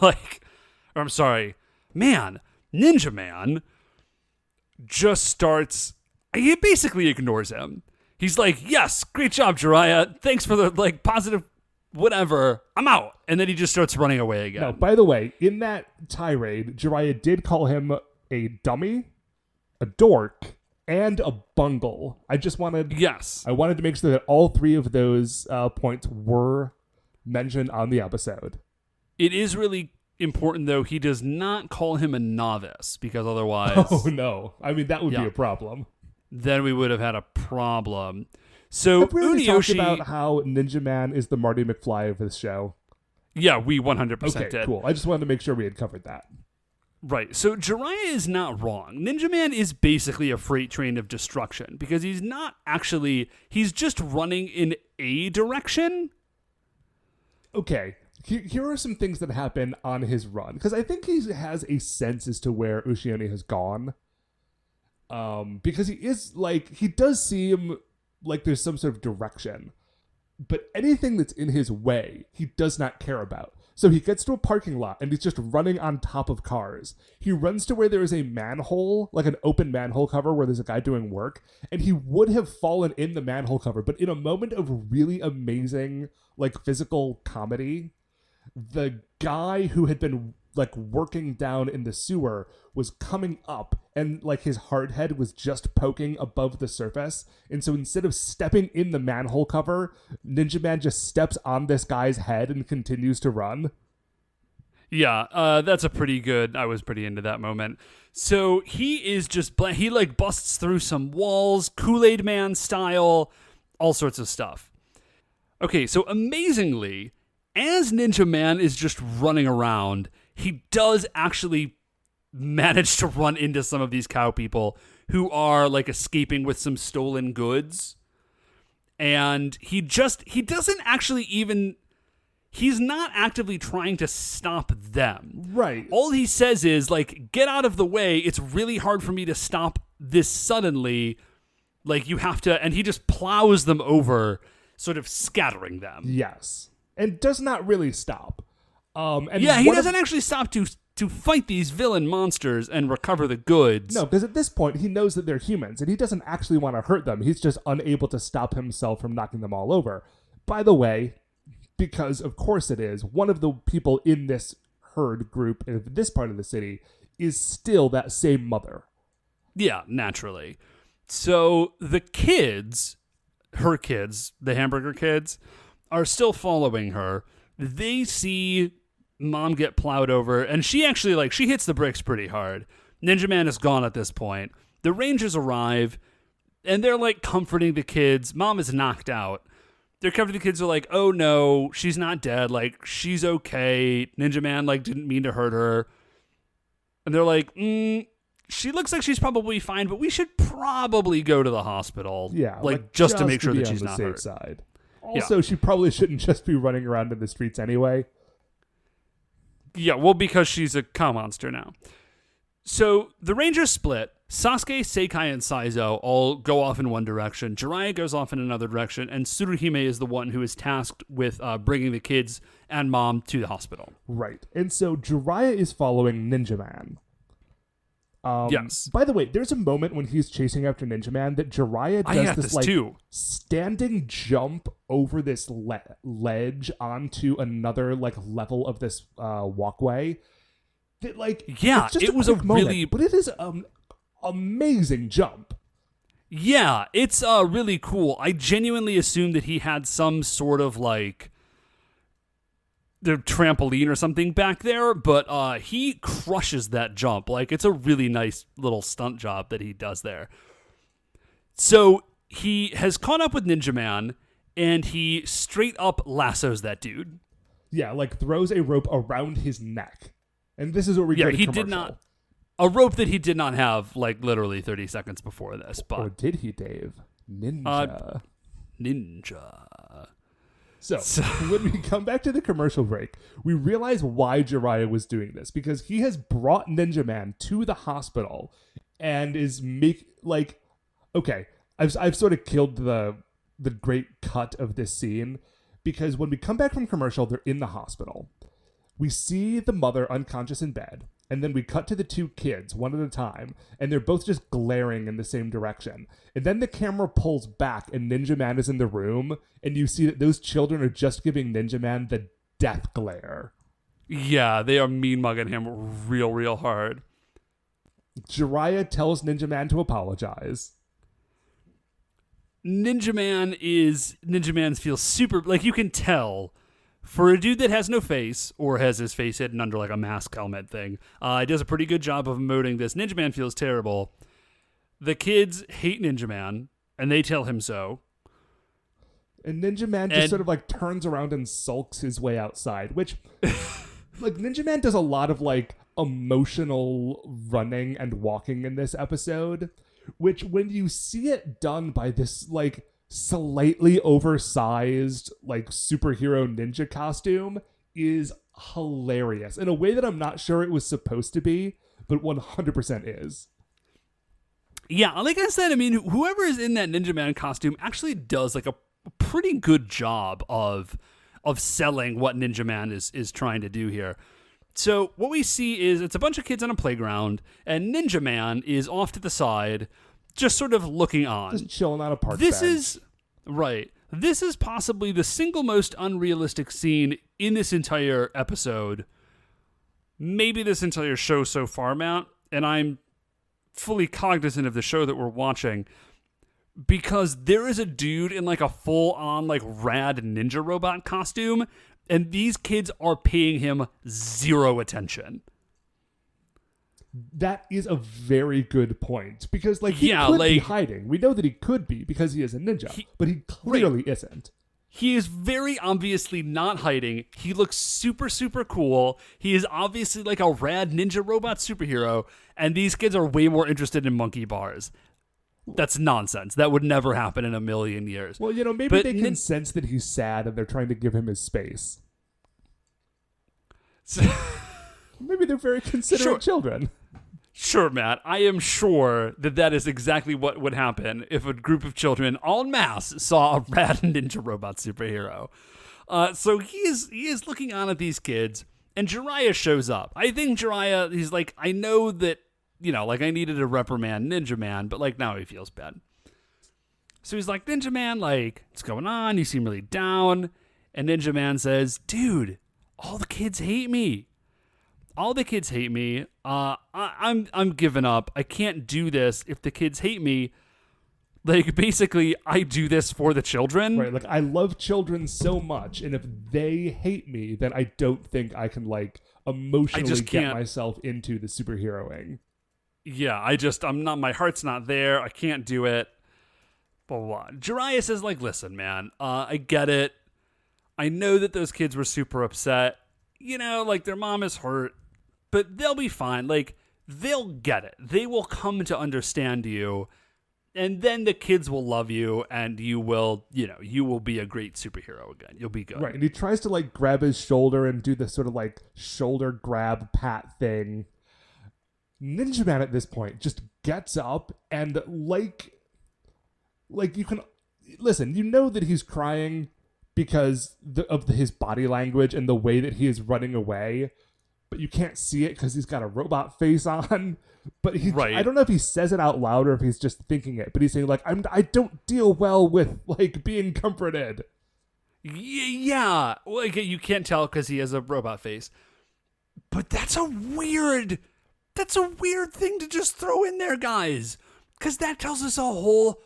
Ninja Man just starts, he basically ignores him. He's yes, great job, Jiraiya. Thanks for the positive whatever. I'm out. And then he just starts running away again. Now, by the way, in that tirade, Jiraiya did call him a dummy, a dork, and a bungle. I wanted to make sure that all three of those points were mentioned on the episode. It is really important, though, he does not call him a novice, because otherwise... Oh, no. I mean, that would be a problem. Then we would have had a problem. So, have we already talked Uniyoshi... about how Ninja Man is the Marty McFly of this show? Yeah, we 100% did. Okay, cool. I just wanted to make sure we had covered that. Right. So Jiraiya is not wrong. Ninja Man is basically a freight train of destruction, because he's not actually... He's just running in a direction. Okay. Here are some things that happen on his run, because I think he has a sense as to where Ushioni has gone. Because he does seem like there's some sort of direction, but anything that's in his way, he does not care about. So he gets to a parking lot and he's just running on top of cars. He runs to where there is a manhole, like an open manhole cover where there's a guy doing work, and he would have fallen in the manhole cover, but in a moment of really amazing, like, physical comedy, the guy who had been, like, working down in the sewer was coming up, and, like, his hard head was just poking above the surface. And so instead of stepping in the manhole cover, Ninja Man just steps on this guy's head and continues to run. Yeah, that's a pretty good... I was pretty into that moment. So he is just... He, like, busts through some walls, Kool-Aid Man style, all sorts of stuff. Okay, so amazingly, as Ninja Man is just running around, he does actually manage to run into some of these cow people who are, like, escaping with some stolen goods. And he doesn't actually even... He's not actively trying to stop them. Right. All he says is, like, get out of the way. It's really hard for me to stop this suddenly. Like, you have to... And he just plows them over, sort of scattering them. Yes. And does not really stop. He doesn't actually stop to fight these villain monsters and recover the goods. No, because at this point, he knows that they're humans, and he doesn't actually want to hurt them. He's just unable to stop himself from knocking them all over. By the way, because of course it is, one of the people in this herd group in this part of the city is still that same mother. Yeah, naturally. So the kids, her kids, the hamburger kids, are still following her. They see Mom get plowed over, and she actually, like, she hits the bricks pretty hard. Ninja Man is gone at this point. The Rangers arrive, and they're, like, comforting the kids. Mom is knocked out. They're comforting the kids. Are like, oh no, she's not dead. Like, she's okay. Ninja Man, like, didn't mean to hurt her. And they're like, she looks like she's probably fine, but we should probably go to the hospital. Yeah, like just to make sure that she's not hurt. Side. Also, she probably shouldn't just be running around in the streets anyway. Yeah, well, because she's a cow monster now. So the Rangers split. Sasuke, Seikai, and Saizo all go off in one direction. Jiraiya goes off in another direction, and Tsuruhime is the one who is tasked with bringing the kids and Mom to the hospital. Right. And so Jiraiya is following Ninja Man. Yes. By the way, there's a moment when he's chasing after Ninja Man that Jiraiya does this like too. Standing jump over this ledge onto another like level of this walkway. That like it was a moment, really, but it is amazing jump. Yeah, it's really cool. I genuinely assumed that he had some sort of like the trampoline or something back there, but he crushes that jump. Like, it's a really nice little stunt job that he does there. So he has caught up with Ninja Man, and he straight up lassos that dude. Yeah, like throws a rope around his neck. And this is what we get. He did not. A rope that he did not have, like, literally 30 seconds before this. But or did he, Dave? Ninja. So, when we come back to the commercial break, we realize why Jiraiya was doing this. Because he has brought Ninja Man to the hospital and is okay, I've sort of killed the great cut of this scene. Because when we come back from commercial, they're in the hospital. We see the mother unconscious in bed. And then we cut to the two kids, one at a time, and they're both just glaring in the same direction. And then the camera pulls back, and Ninja Man is in the room, and you see that those children are just giving Ninja Man the death glare. Yeah, they are mean-mugging him real, real hard. Jiraiya tells Ninja Man to apologize. Ninja Man feels super, like, you can tell for a dude that has no face or has his face hidden under like a mask helmet thing. He does a pretty good job of emoting this. Ninja Man feels terrible. The kids hate Ninja Man and they tell him so. And Ninja Man just sort of like turns around and sulks his way outside, which like Ninja Man does a lot of like emotional running and walking in this episode, which when you see it done by this like slightly oversized like superhero ninja costume is hilarious in a way that I'm not sure it was supposed to be, but 100% is. Yeah, like I said, I mean, whoever is in that Ninja Man costume actually does like a pretty good job of selling what Ninja Man is trying to do here. So what we see is it's a bunch of kids on a playground, and Ninja Man is off to the side, just sort of looking on. Just chilling on a park This bench. This is possibly the single most unrealistic scene in this entire episode, maybe this entire show so far, Matt, and I'm fully cognizant of the show that we're watching, because there is a dude in like a full-on like rad ninja robot costume, and these kids are paying him zero attention. That is a very good point, because like he could be hiding. We know that he could be because he is a ninja, but he clearly isn't. He is very obviously not hiding. He looks super, super cool. He is obviously like a rad ninja robot superhero, and these kids are way more interested in monkey bars. That's nonsense. That would never happen in a million years. Well, you know, maybe they can sense that he's sad and they're trying to give him his space. Maybe they're very considerate children. Sure, Matt. I am sure that is exactly what would happen if a group of children en masse saw a rad ninja robot superhero. So he is looking on at these kids, and Jiraiya shows up. I think Jiraiya, he's like, I know that, you know, like I needed to reprimand Ninja Man, but like now he feels bad. So he's like, Ninja Man, like, what's going on? You seem really down. And Ninja Man says, dude, all the kids hate me. All the kids hate me. I'm giving up. I can't do this if the kids hate me. Like, basically, I do this for the children. Right, like, I love children so much, and if they hate me, then I don't think I can, like, emotionally get myself into the superheroing. Yeah, I'm not, my heart's not there. I can't do it. Blah, blah, blah. Jiraiya says, like, listen, man, I get it. I know that those kids were super upset. You know, like, their mom is hurt, but they'll be fine. Like, they'll get it. They will come to understand you, and then the kids will love you, and you will, you know, you will be a great superhero again. You'll be good. Right, and he tries to, like, grab his shoulder and do this sort of, like, shoulder grab pat thing. Ninja Man at this point just gets up and, like you can... Listen, you know that he's crying because of his body language and the way that he is running away, but you can't see it because he's got a robot face on. But I don't know if he says it out loud or if he's just thinking it, but he's saying, like, I don't deal well with, like, being comforted. Yeah. Well, you can't tell because he has a robot face. But that's a weird thing to just throw in there, guys. Because that tells us a whole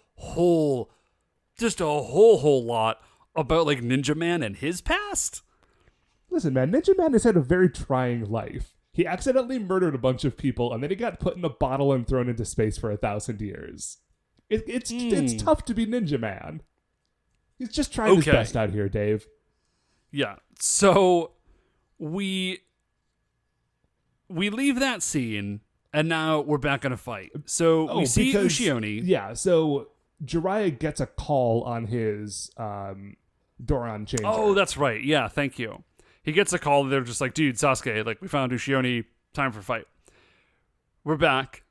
lot about, like, Ninja Man and his past. Listen, man, Ninja Man has had a very trying life. He accidentally murdered a bunch of people, and then he got put in a bottle and thrown into space for 1,000 years. It's tough to be Ninja Man. He's just trying his best out here, Dave. Yeah. So we leave that scene, and now we're back in a fight. So we see Ushioni. Yeah. So Jiraiya gets a call on his Doron changer. Oh, that's right. Yeah. Thank you. He gets a call. They're just like, dude, Sasuke, like, we found Ushioni. Time for fight. We're back.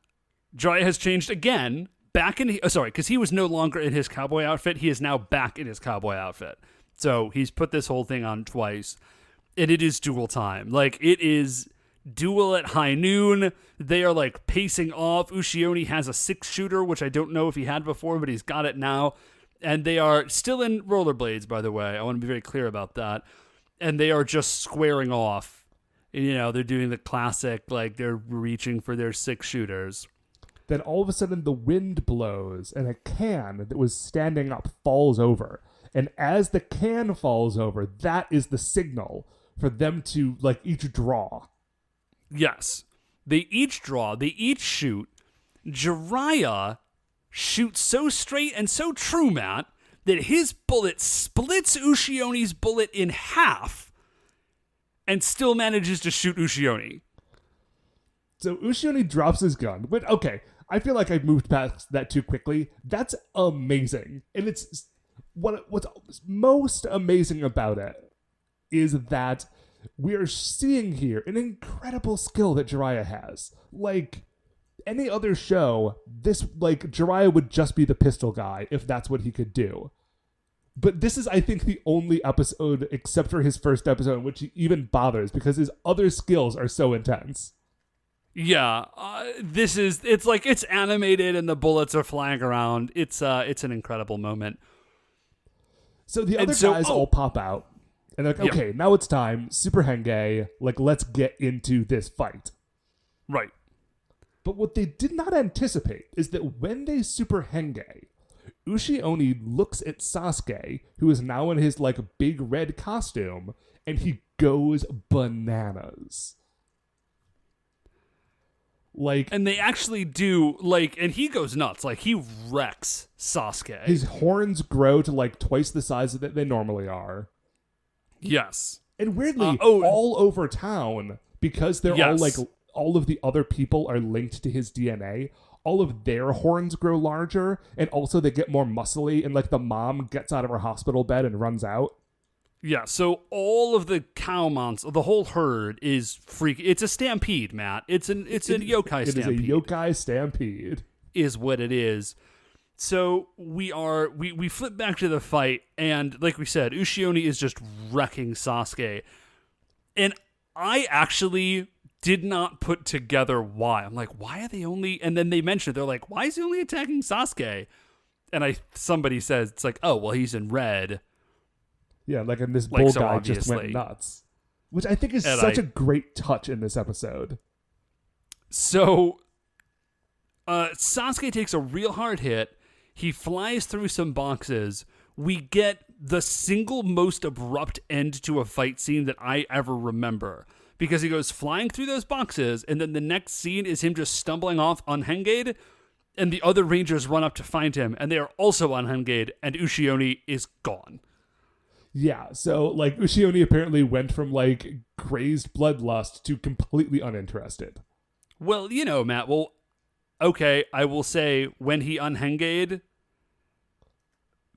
Jiraiya has changed again. Because he was no longer in his cowboy outfit. He is now back in his cowboy outfit. So he's put this whole thing on twice. And it is duel time. Like, it is duel at high noon. They are, like, pacing off. Ushioni has a 6-shooter, which I don't know if he had before, but he's got it now. And they are still in rollerblades, by the way. I want to be very clear about that. And they are just squaring off. You know, they're doing the classic, like they're reaching for their 6-shooters. Then all of a sudden the wind blows and a can that was standing up falls over. And as the can falls over, that is the signal for them to like each draw. Yes. They each draw, they each shoot. Jiraiya shoots so straight and so true, Matt, that his bullet splits Ushione's bullet in half and still manages to shoot Ushione. So Ushione drops his gun. But okay, I feel like I've moved past that too quickly. That's amazing. And it's what's most amazing about it is that we are seeing here an incredible skill that Jiraiya has. Like any other show, this like Jiraiya would just be the pistol guy if that's what he could do. But this is, I think, the only episode, except for his first episode, in which he even bothers because his other skills are so intense. Yeah, it's like it's animated and the bullets are flying around. It's an incredible moment. So the other guys all pop out. And they're like, okay, now it's time. Super Henge, like, let's get into this fight. Right. But what they did not anticipate is that when they Super Henge, Ushione looks at Sasuke, who is now in his, like, big red costume, and he goes bananas. Like, and they actually do, like, and he goes nuts. Like, he wrecks Sasuke. His horns grow to, like, twice the size that they normally are. Yes. And weirdly, all over town, because they're all, like, all of the other people are linked to his DNA, all of their horns grow larger, and also they get more muscly, and, like, the mom gets out of her hospital bed and runs out. Yeah, so all of the cow monsters, the whole herd is it's a stampede, Matt. It's a yokai stampede. It is a yokai stampede. Is what it is. So we flip back to the fight, and like we said, Ushione is just wrecking Sasuke. And I actually did not put together why. I'm like, why are they only... And then they mentioned, they're like, why is he only attacking Sasuke? And somebody says, it's like, oh, well, he's in red. Yeah, like, and this bull guy just went nuts. Which I think is such a great touch in this episode. So, Sasuke takes a real hard hit. He flies through some boxes. We get the single most abrupt end to a fight scene that I ever remember. Because he goes flying through those boxes, and then the next scene is him just stumbling off unhenged, and the other rangers run up to find him, and they are also unhenged, and Ushione is gone. Yeah, so, like, Ushione apparently went from, like, crazed bloodlust to completely uninterested. Well, you know, Matt, okay, I will say, when he unhenged,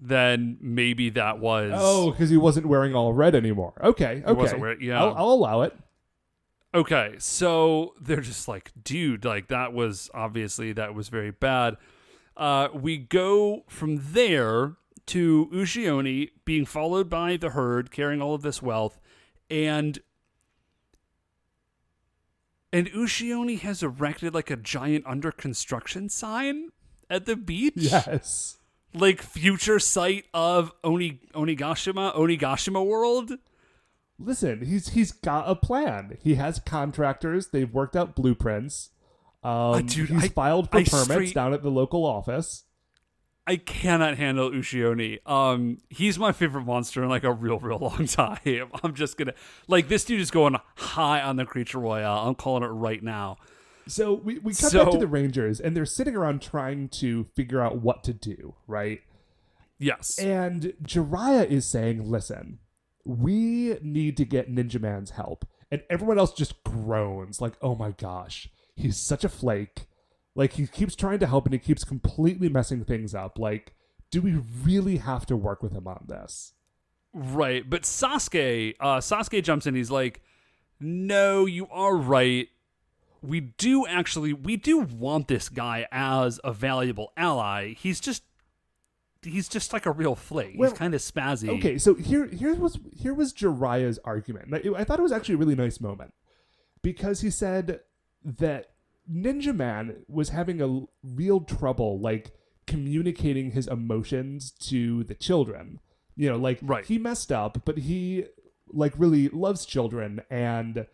then maybe that was... Oh, because he wasn't wearing all red anymore. Okay. He wasn't wearing, yeah. I'll allow it. Okay, so they're just like, dude, like, that was very bad. We go from there to Ushione being followed by the herd, carrying all of this wealth, and Ushione has erected, like, a giant under construction sign at the beach. Yes. Like, future site of Onigashima World. Listen, he's got a plan. He has contractors. They've worked out blueprints. Dude, he's filed for permits down at the local office. I cannot handle Ushione. He's my favorite monster in, like, a real long time. I'm just gonna... Like, this dude is going high on the Creature Royale. I'm calling it right now. So we cut back to the Rangers, and they're sitting around trying to figure out what to do, right? Yes. And Jiraiya is saying, listen, we need to get Ninja Man's help. And everyone else just groans, like, oh my gosh, he's such a flake. Like, he keeps trying to help, and he keeps completely messing things up. Like, do we really have to work with him on this? Right, but Sasuke jumps in, he's like, no, you are right. We do want this guy as a valuable ally. He's just like a real flake. He's kind of spazzy. Okay, so here was Jiraiya's argument. I thought it was actually a really nice moment because he said that Ninja Man was having a real trouble, like, communicating his emotions to the children. You know, like, right. He messed up, but he, like, really loves children, and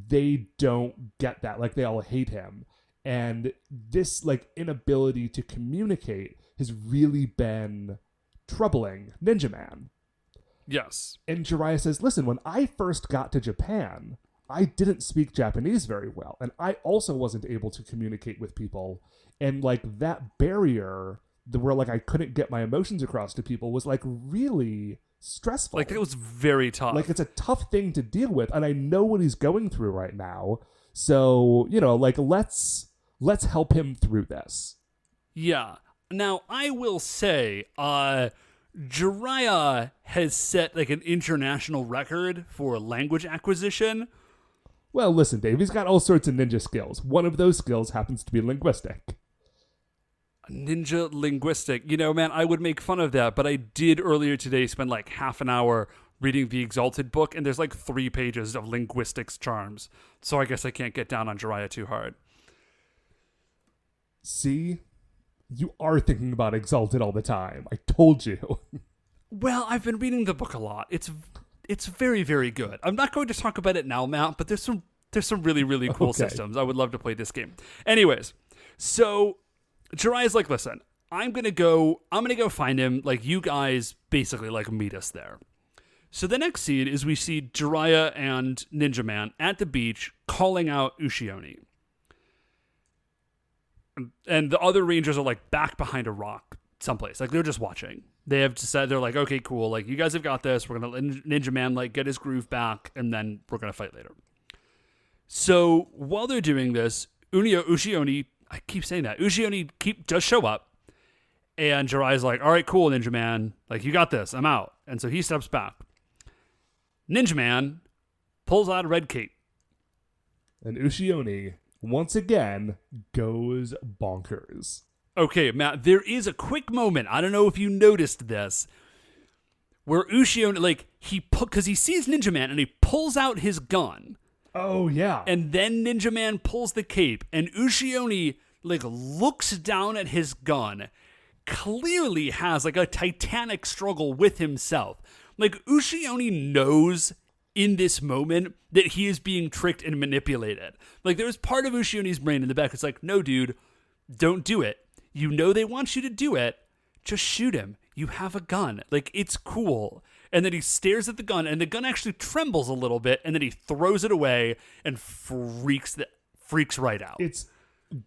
they don't get that. Like, they all hate him. And this, like, inability to communicate has really been troubling Ninja Man. Yes. And Jiraiya says, listen, when I first got to Japan, I didn't speak Japanese very well. And I also wasn't able to communicate with people. And, like, that barrier where, like, I couldn't get my emotions across to people was, like, really stressful. Like, it was very tough. Like, it's a tough thing to deal with. And I know what he's going through right now. So, you know, like, let's help him through this. Yeah. Now, I will say, Jiraiya has set, like, an international record for language acquisition. Well, listen, Dave, he's got all sorts of ninja skills. One of those skills happens to be linguistic. Ninja linguistic. You know, man, I would make fun of that, but I did earlier today spend, like, half an hour reading the Exalted book, and there's, like, 3 pages of linguistics charms. So I guess I can't get down on Jiraiya too hard. See? You are thinking about Exalted all the time. I told you. Well, I've been reading the book a lot. It's very, very good. I'm not going to talk about it now, Matt, but there's some really, really cool systems. I would love to play this game. Anyways, so Jiraiya's like, listen, I'm gonna go find him. Like, you guys basically, like, meet us there. So the next scene is we see Jiraiya and Ninja Man at the beach calling out Ushioni. And the other Rangers are, like, back behind a rock someplace. Like, they're just watching. They have decided, they're like, okay, cool. Like, you guys have got this. We're going to let Ninja Man, like, get his groove back, and then we're going to fight later. So while they're doing this, Ushioni, I keep saying that, Ushioni does show up. And Jiraiya's like, all right, cool, Ninja Man. Like, you got this. I'm out. And so he steps back. Ninja Man pulls out a red cape. And Ushioni, once again, goes bonkers. Okay, Matt, there is a quick moment, I don't know if you noticed this, where Ushioni, like, because he sees Ninja Man and he pulls out his gun. Oh, yeah. And then Ninja Man pulls the cape, and Ushioni, like, looks down at his gun, clearly has, like, a titanic struggle with himself. Like, Ushioni knows in this moment that he is being tricked and manipulated. Like, there's part of Ushioni's brain in the back. It's like, no, dude, don't do it. You know they want you to do it. Just shoot him. You have a gun. Like, it's cool. And then he stares at the gun, and the gun actually trembles a little bit, and then he throws it away and freaks right out. It's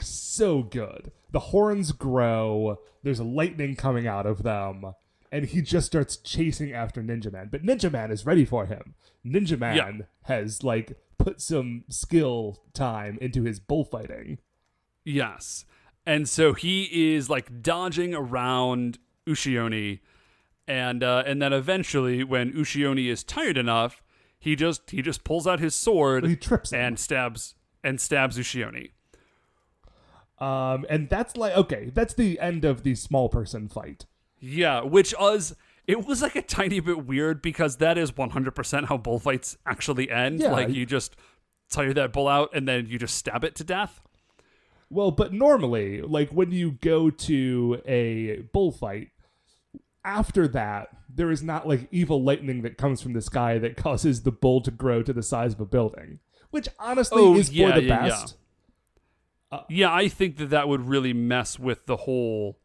so good. The horns grow. There's lightning coming out of them. And he just starts chasing after Ninja Man. But Ninja Man is ready for him. Ninja Man has, like, put some skill time into his bullfighting. Yes. And so he is, like, dodging around Ushioni. And then eventually, when Ushioni is tired enough, he just pulls out his sword. He trips him. and stabs Ushioni. And that's like, okay, that's the end of the small person fight. Yeah, it was like a tiny bit weird because that is 100% how bullfights actually end. Yeah. Like, you just tire that bull out and then you just stab it to death. Well, but normally, like, when you go to a bullfight, after that, there is not, like, evil lightning that comes from the sky that causes the bull to grow to the size of a building, which honestly is for the best. Yeah, I think that would really mess with the whole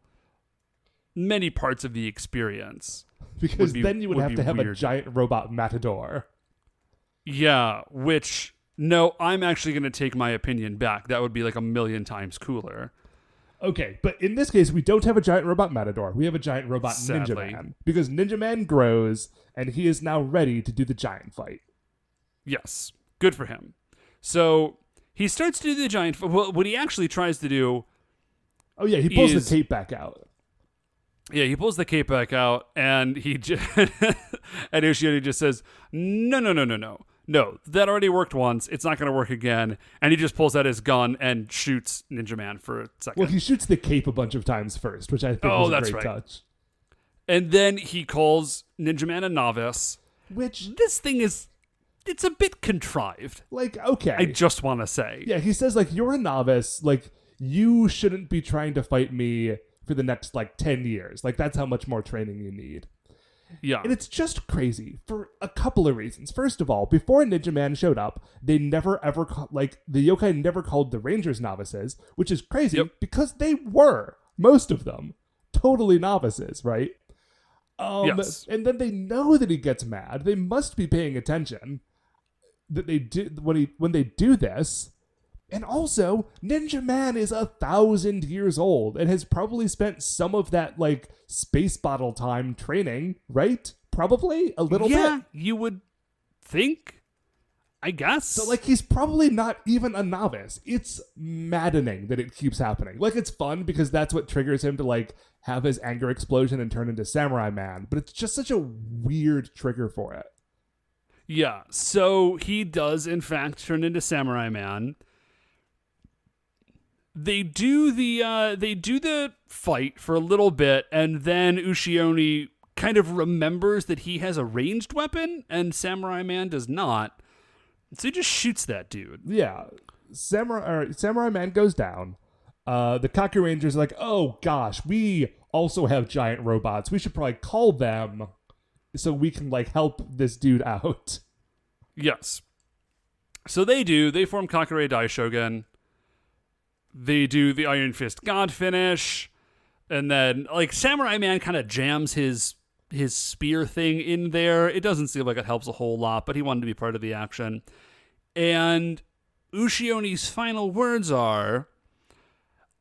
many parts of the experience. Because then you would have to have a giant robot matador. Yeah, which, no, I'm actually going to take my opinion back. That would be like 1,000,000 times cooler. Okay, but in this case, we don't have a giant robot matador. We have a giant robot Ninja Man. Because Ninja Man grows, and he is now ready to do the giant fight. Yes, good for him. So he starts to do the giant fight. Well, what he actually tries to do... Oh yeah, he pulls the cape back out. Yeah, he pulls the cape back out, and and Ushioni just says, no, that already worked once. It's not going to work again. And he just pulls out his gun and shoots Ninja Man for a second. Well, he shoots the cape a bunch of times first, which I think was a great touch. And then he calls Ninja Man a novice. Which... This thing is... It's a bit contrived. Like, okay. I just want to say. Yeah, he says, like, you're a novice. Like, you shouldn't be trying to fight me for the next, like, 10 years. Like, that's how much more training you need. Yeah. And it's just crazy for a couple of reasons. First of all, before Ninja Man showed up, they never ever the yokai never called the Rangers novices, which is crazy because they were, most of them, totally novices, right? Yes. And then they know that he gets mad. They must be paying attention that they do when they do this. And also, Ninja Man is 1,000 years old and has probably spent some of that like space bottle time training, right? Probably a little bit. Yeah, you would think, I guess. So like he's probably not even a novice. It's maddening that it keeps happening. Like it's fun because that's what triggers him to like have his anger explosion and turn into Samurai Man, but it's just such a weird trigger for it. Yeah, so he does in fact turn into Samurai Man. They do the fight for a little bit, and then Ushioni kind of remembers that he has a ranged weapon, and Samurai Man does not. So he just shoots that dude. Yeah, Samurai Man goes down. The Kakurangers are like, oh gosh, we also have giant robots. We should probably call them so we can like help this dude out. Yes. So they do. They form Kakure Daishogun. They do the Iron Fist God finish, and then like Samurai Man kind of jams his spear thing in there. It doesn't seem like it helps a whole lot, but he wanted to be part of the action. And Ushioni's final words are,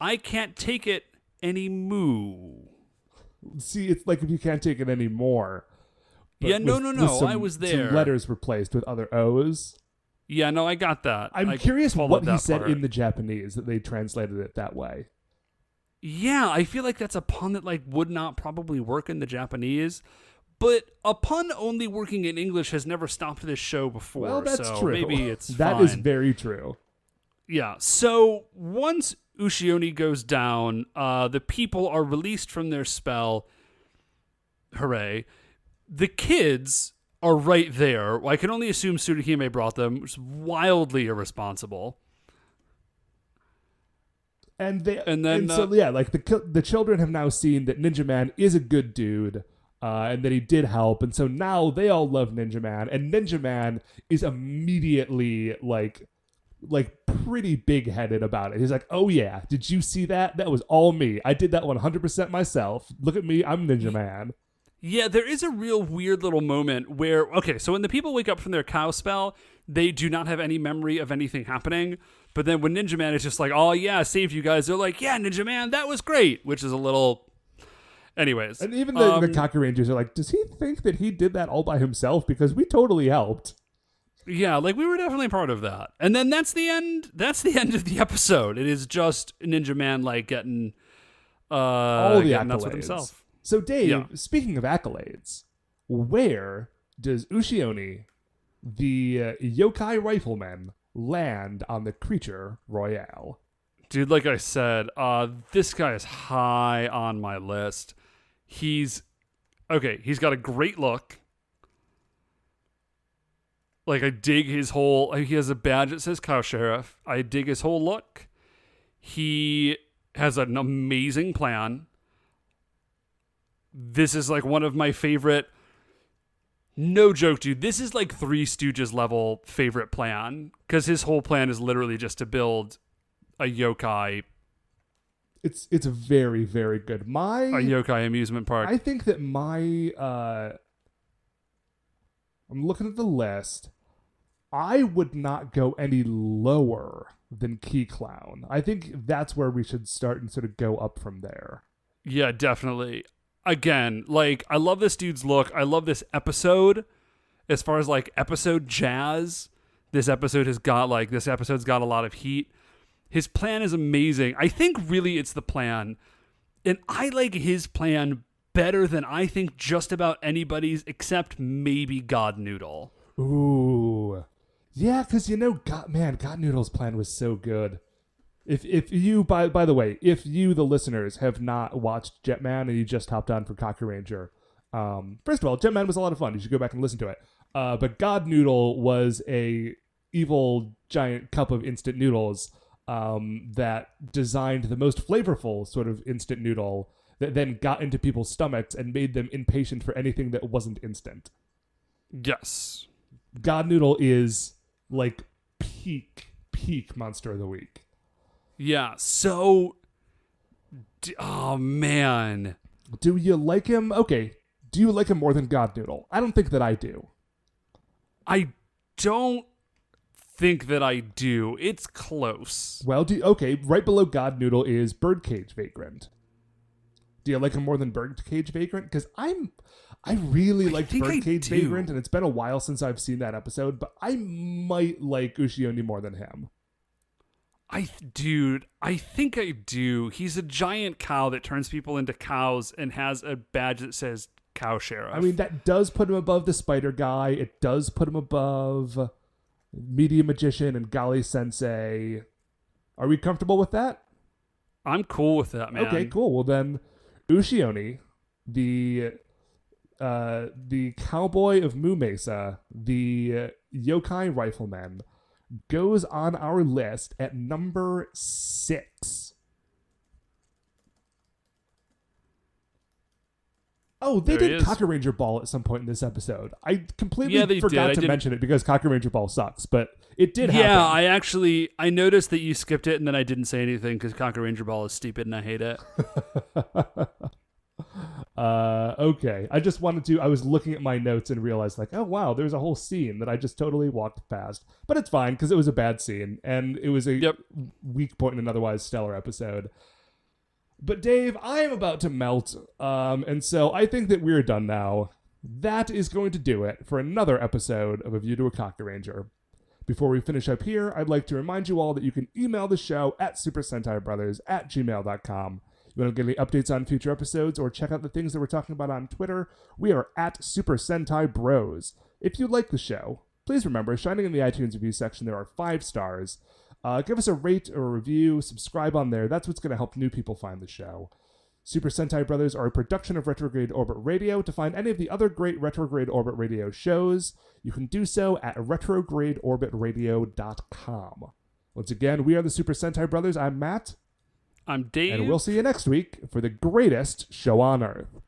"I can't take it anymore." See, it's like if you can't take it anymore. Yeah, no. I was there. Some letters replaced with other O's. Yeah, no, I got that. I'm curious what he said in the Japanese that they translated it that way. Yeah, I feel like that's a pun that like would not probably work in the Japanese, but a pun only working in English has never stopped this show before. Well, that's so true. Maybe it's That fine. is very true. Yeah. So once Ushioni goes down, the people are released from their spell. Hooray! The kids are right there. I can only assume Tsuruhime brought them, which is wildly irresponsible. And so like the children have now seen that Ninja Man is a good dude, and that he did help, and so now they all love Ninja Man, and Ninja Man is immediately like pretty big-headed about it. He's like, "Oh yeah, did you see that? That was all me. I did that 100% myself. Look at me, I'm Ninja Man." Yeah, there is a real weird little moment where, okay, so when the people wake up from their cow spell, they do not have any memory of anything happening. But then when Ninja Man is just like, "Oh yeah, I saved you guys," they're like, "Yeah, Ninja Man, that was great," which is a little... Anyways. And even the Kakurangers are like, does he think that he did that all by himself? Because we totally helped. Yeah, like we were definitely part of that. And then that's the end. That's the end of the episode. It is just Ninja Man like getting all the nuts accolades with himself. So Dave, speaking of accolades, where does Ushioni, the yokai rifleman, land on the creature royale? Dude, like I said, this guy is high on my list. He's got a great look. Like, I dig his whole... He has a badge that says Cow Sheriff. I dig his whole look. He has an amazing plan. This is, like, one of my favorite... No joke, dude. This is, like, Three Stooges level favorite plan. Because his whole plan is literally just to build a yokai... It's very, very good. A yokai amusement park. I think that I'm looking at the list. I would not go any lower than Key Clown. I think that's where we should start and sort of go up from there. Yeah, definitely. Again, like, I love this dude's look. I love this episode. As far as, like, episode jazz, this episode's got a lot of heat. His plan is amazing. I think really it's the plan. And I like his plan better than I think just about anybody's except maybe God Noodle. Ooh. Yeah, because God Noodle's plan was so good. If you, by the way, if you, the listeners, have not watched Jetman and you just hopped on for Kakuranger, first of all, Jetman was a lot of fun. You should go back and listen to it. But God Noodle was a evil giant cup of instant noodles that designed the most flavorful sort of instant noodle that then got into people's stomachs and made them impatient for anything that wasn't instant. Yes. God Noodle is like peak Monster of the Week. Yeah. So, oh man. Do you like him? Okay. Do you like him more than God Noodle? I don't think that I do. I don't think that I do. It's close. Well, okay, right below God Noodle is Birdcage Vagrant. Do you like him more than Birdcage Vagrant? Because I really liked Birdcage Vagrant, and it's been a while since I've seen that episode, but I might like Ushioni more than him. I think I do. He's a giant cow that turns people into cows and has a badge that says Cow Sheriff. I mean, that does put him above the Spider Guy. It does put him above Media Magician and Gali Sensei. Are we comfortable with that? I'm cool with that, man. Okay, cool. Well then, Ushioni, the cowboy of Moo Mesa, the yokai rifleman, goes on our list at number 6. Oh, they did Kakuranger Ball at some point in this episode. I completely forgot to mention it because Kakuranger Ball sucks, but it did happen. Yeah, I noticed that you skipped it and then I didn't say anything because Kakuranger Ball is stupid and I hate it. Okay. I was looking at my notes and realized like, oh wow, there's a whole scene that I just totally walked past. But it's fine because it was a bad scene and it was a weak point in an otherwise stellar episode. But Dave, I am about to melt, and so I think that we're done now. That is going to do it for another episode of A View to a Kakuranger. Before we finish up here, I'd like to remind you all that you can email the show at supersentaibrothers@gmail.com. You want to get any updates on future episodes or check out the things that we're talking about on Twitter? We are at Super Sentai Bros. If you like the show, please remember, shining in the iTunes review section, there are 5 stars. Give us a rate or a review, subscribe on there. That's what's going to help new people find the show. Super Sentai Brothers are a production of Retrograde Orbit Radio. To find any of the other great Retrograde Orbit Radio shows, you can do so at retrogradeorbitradio.com. Once again, we are the Super Sentai Brothers. I'm Matt. I'm Dave. And we'll see you next week for the greatest show on Earth.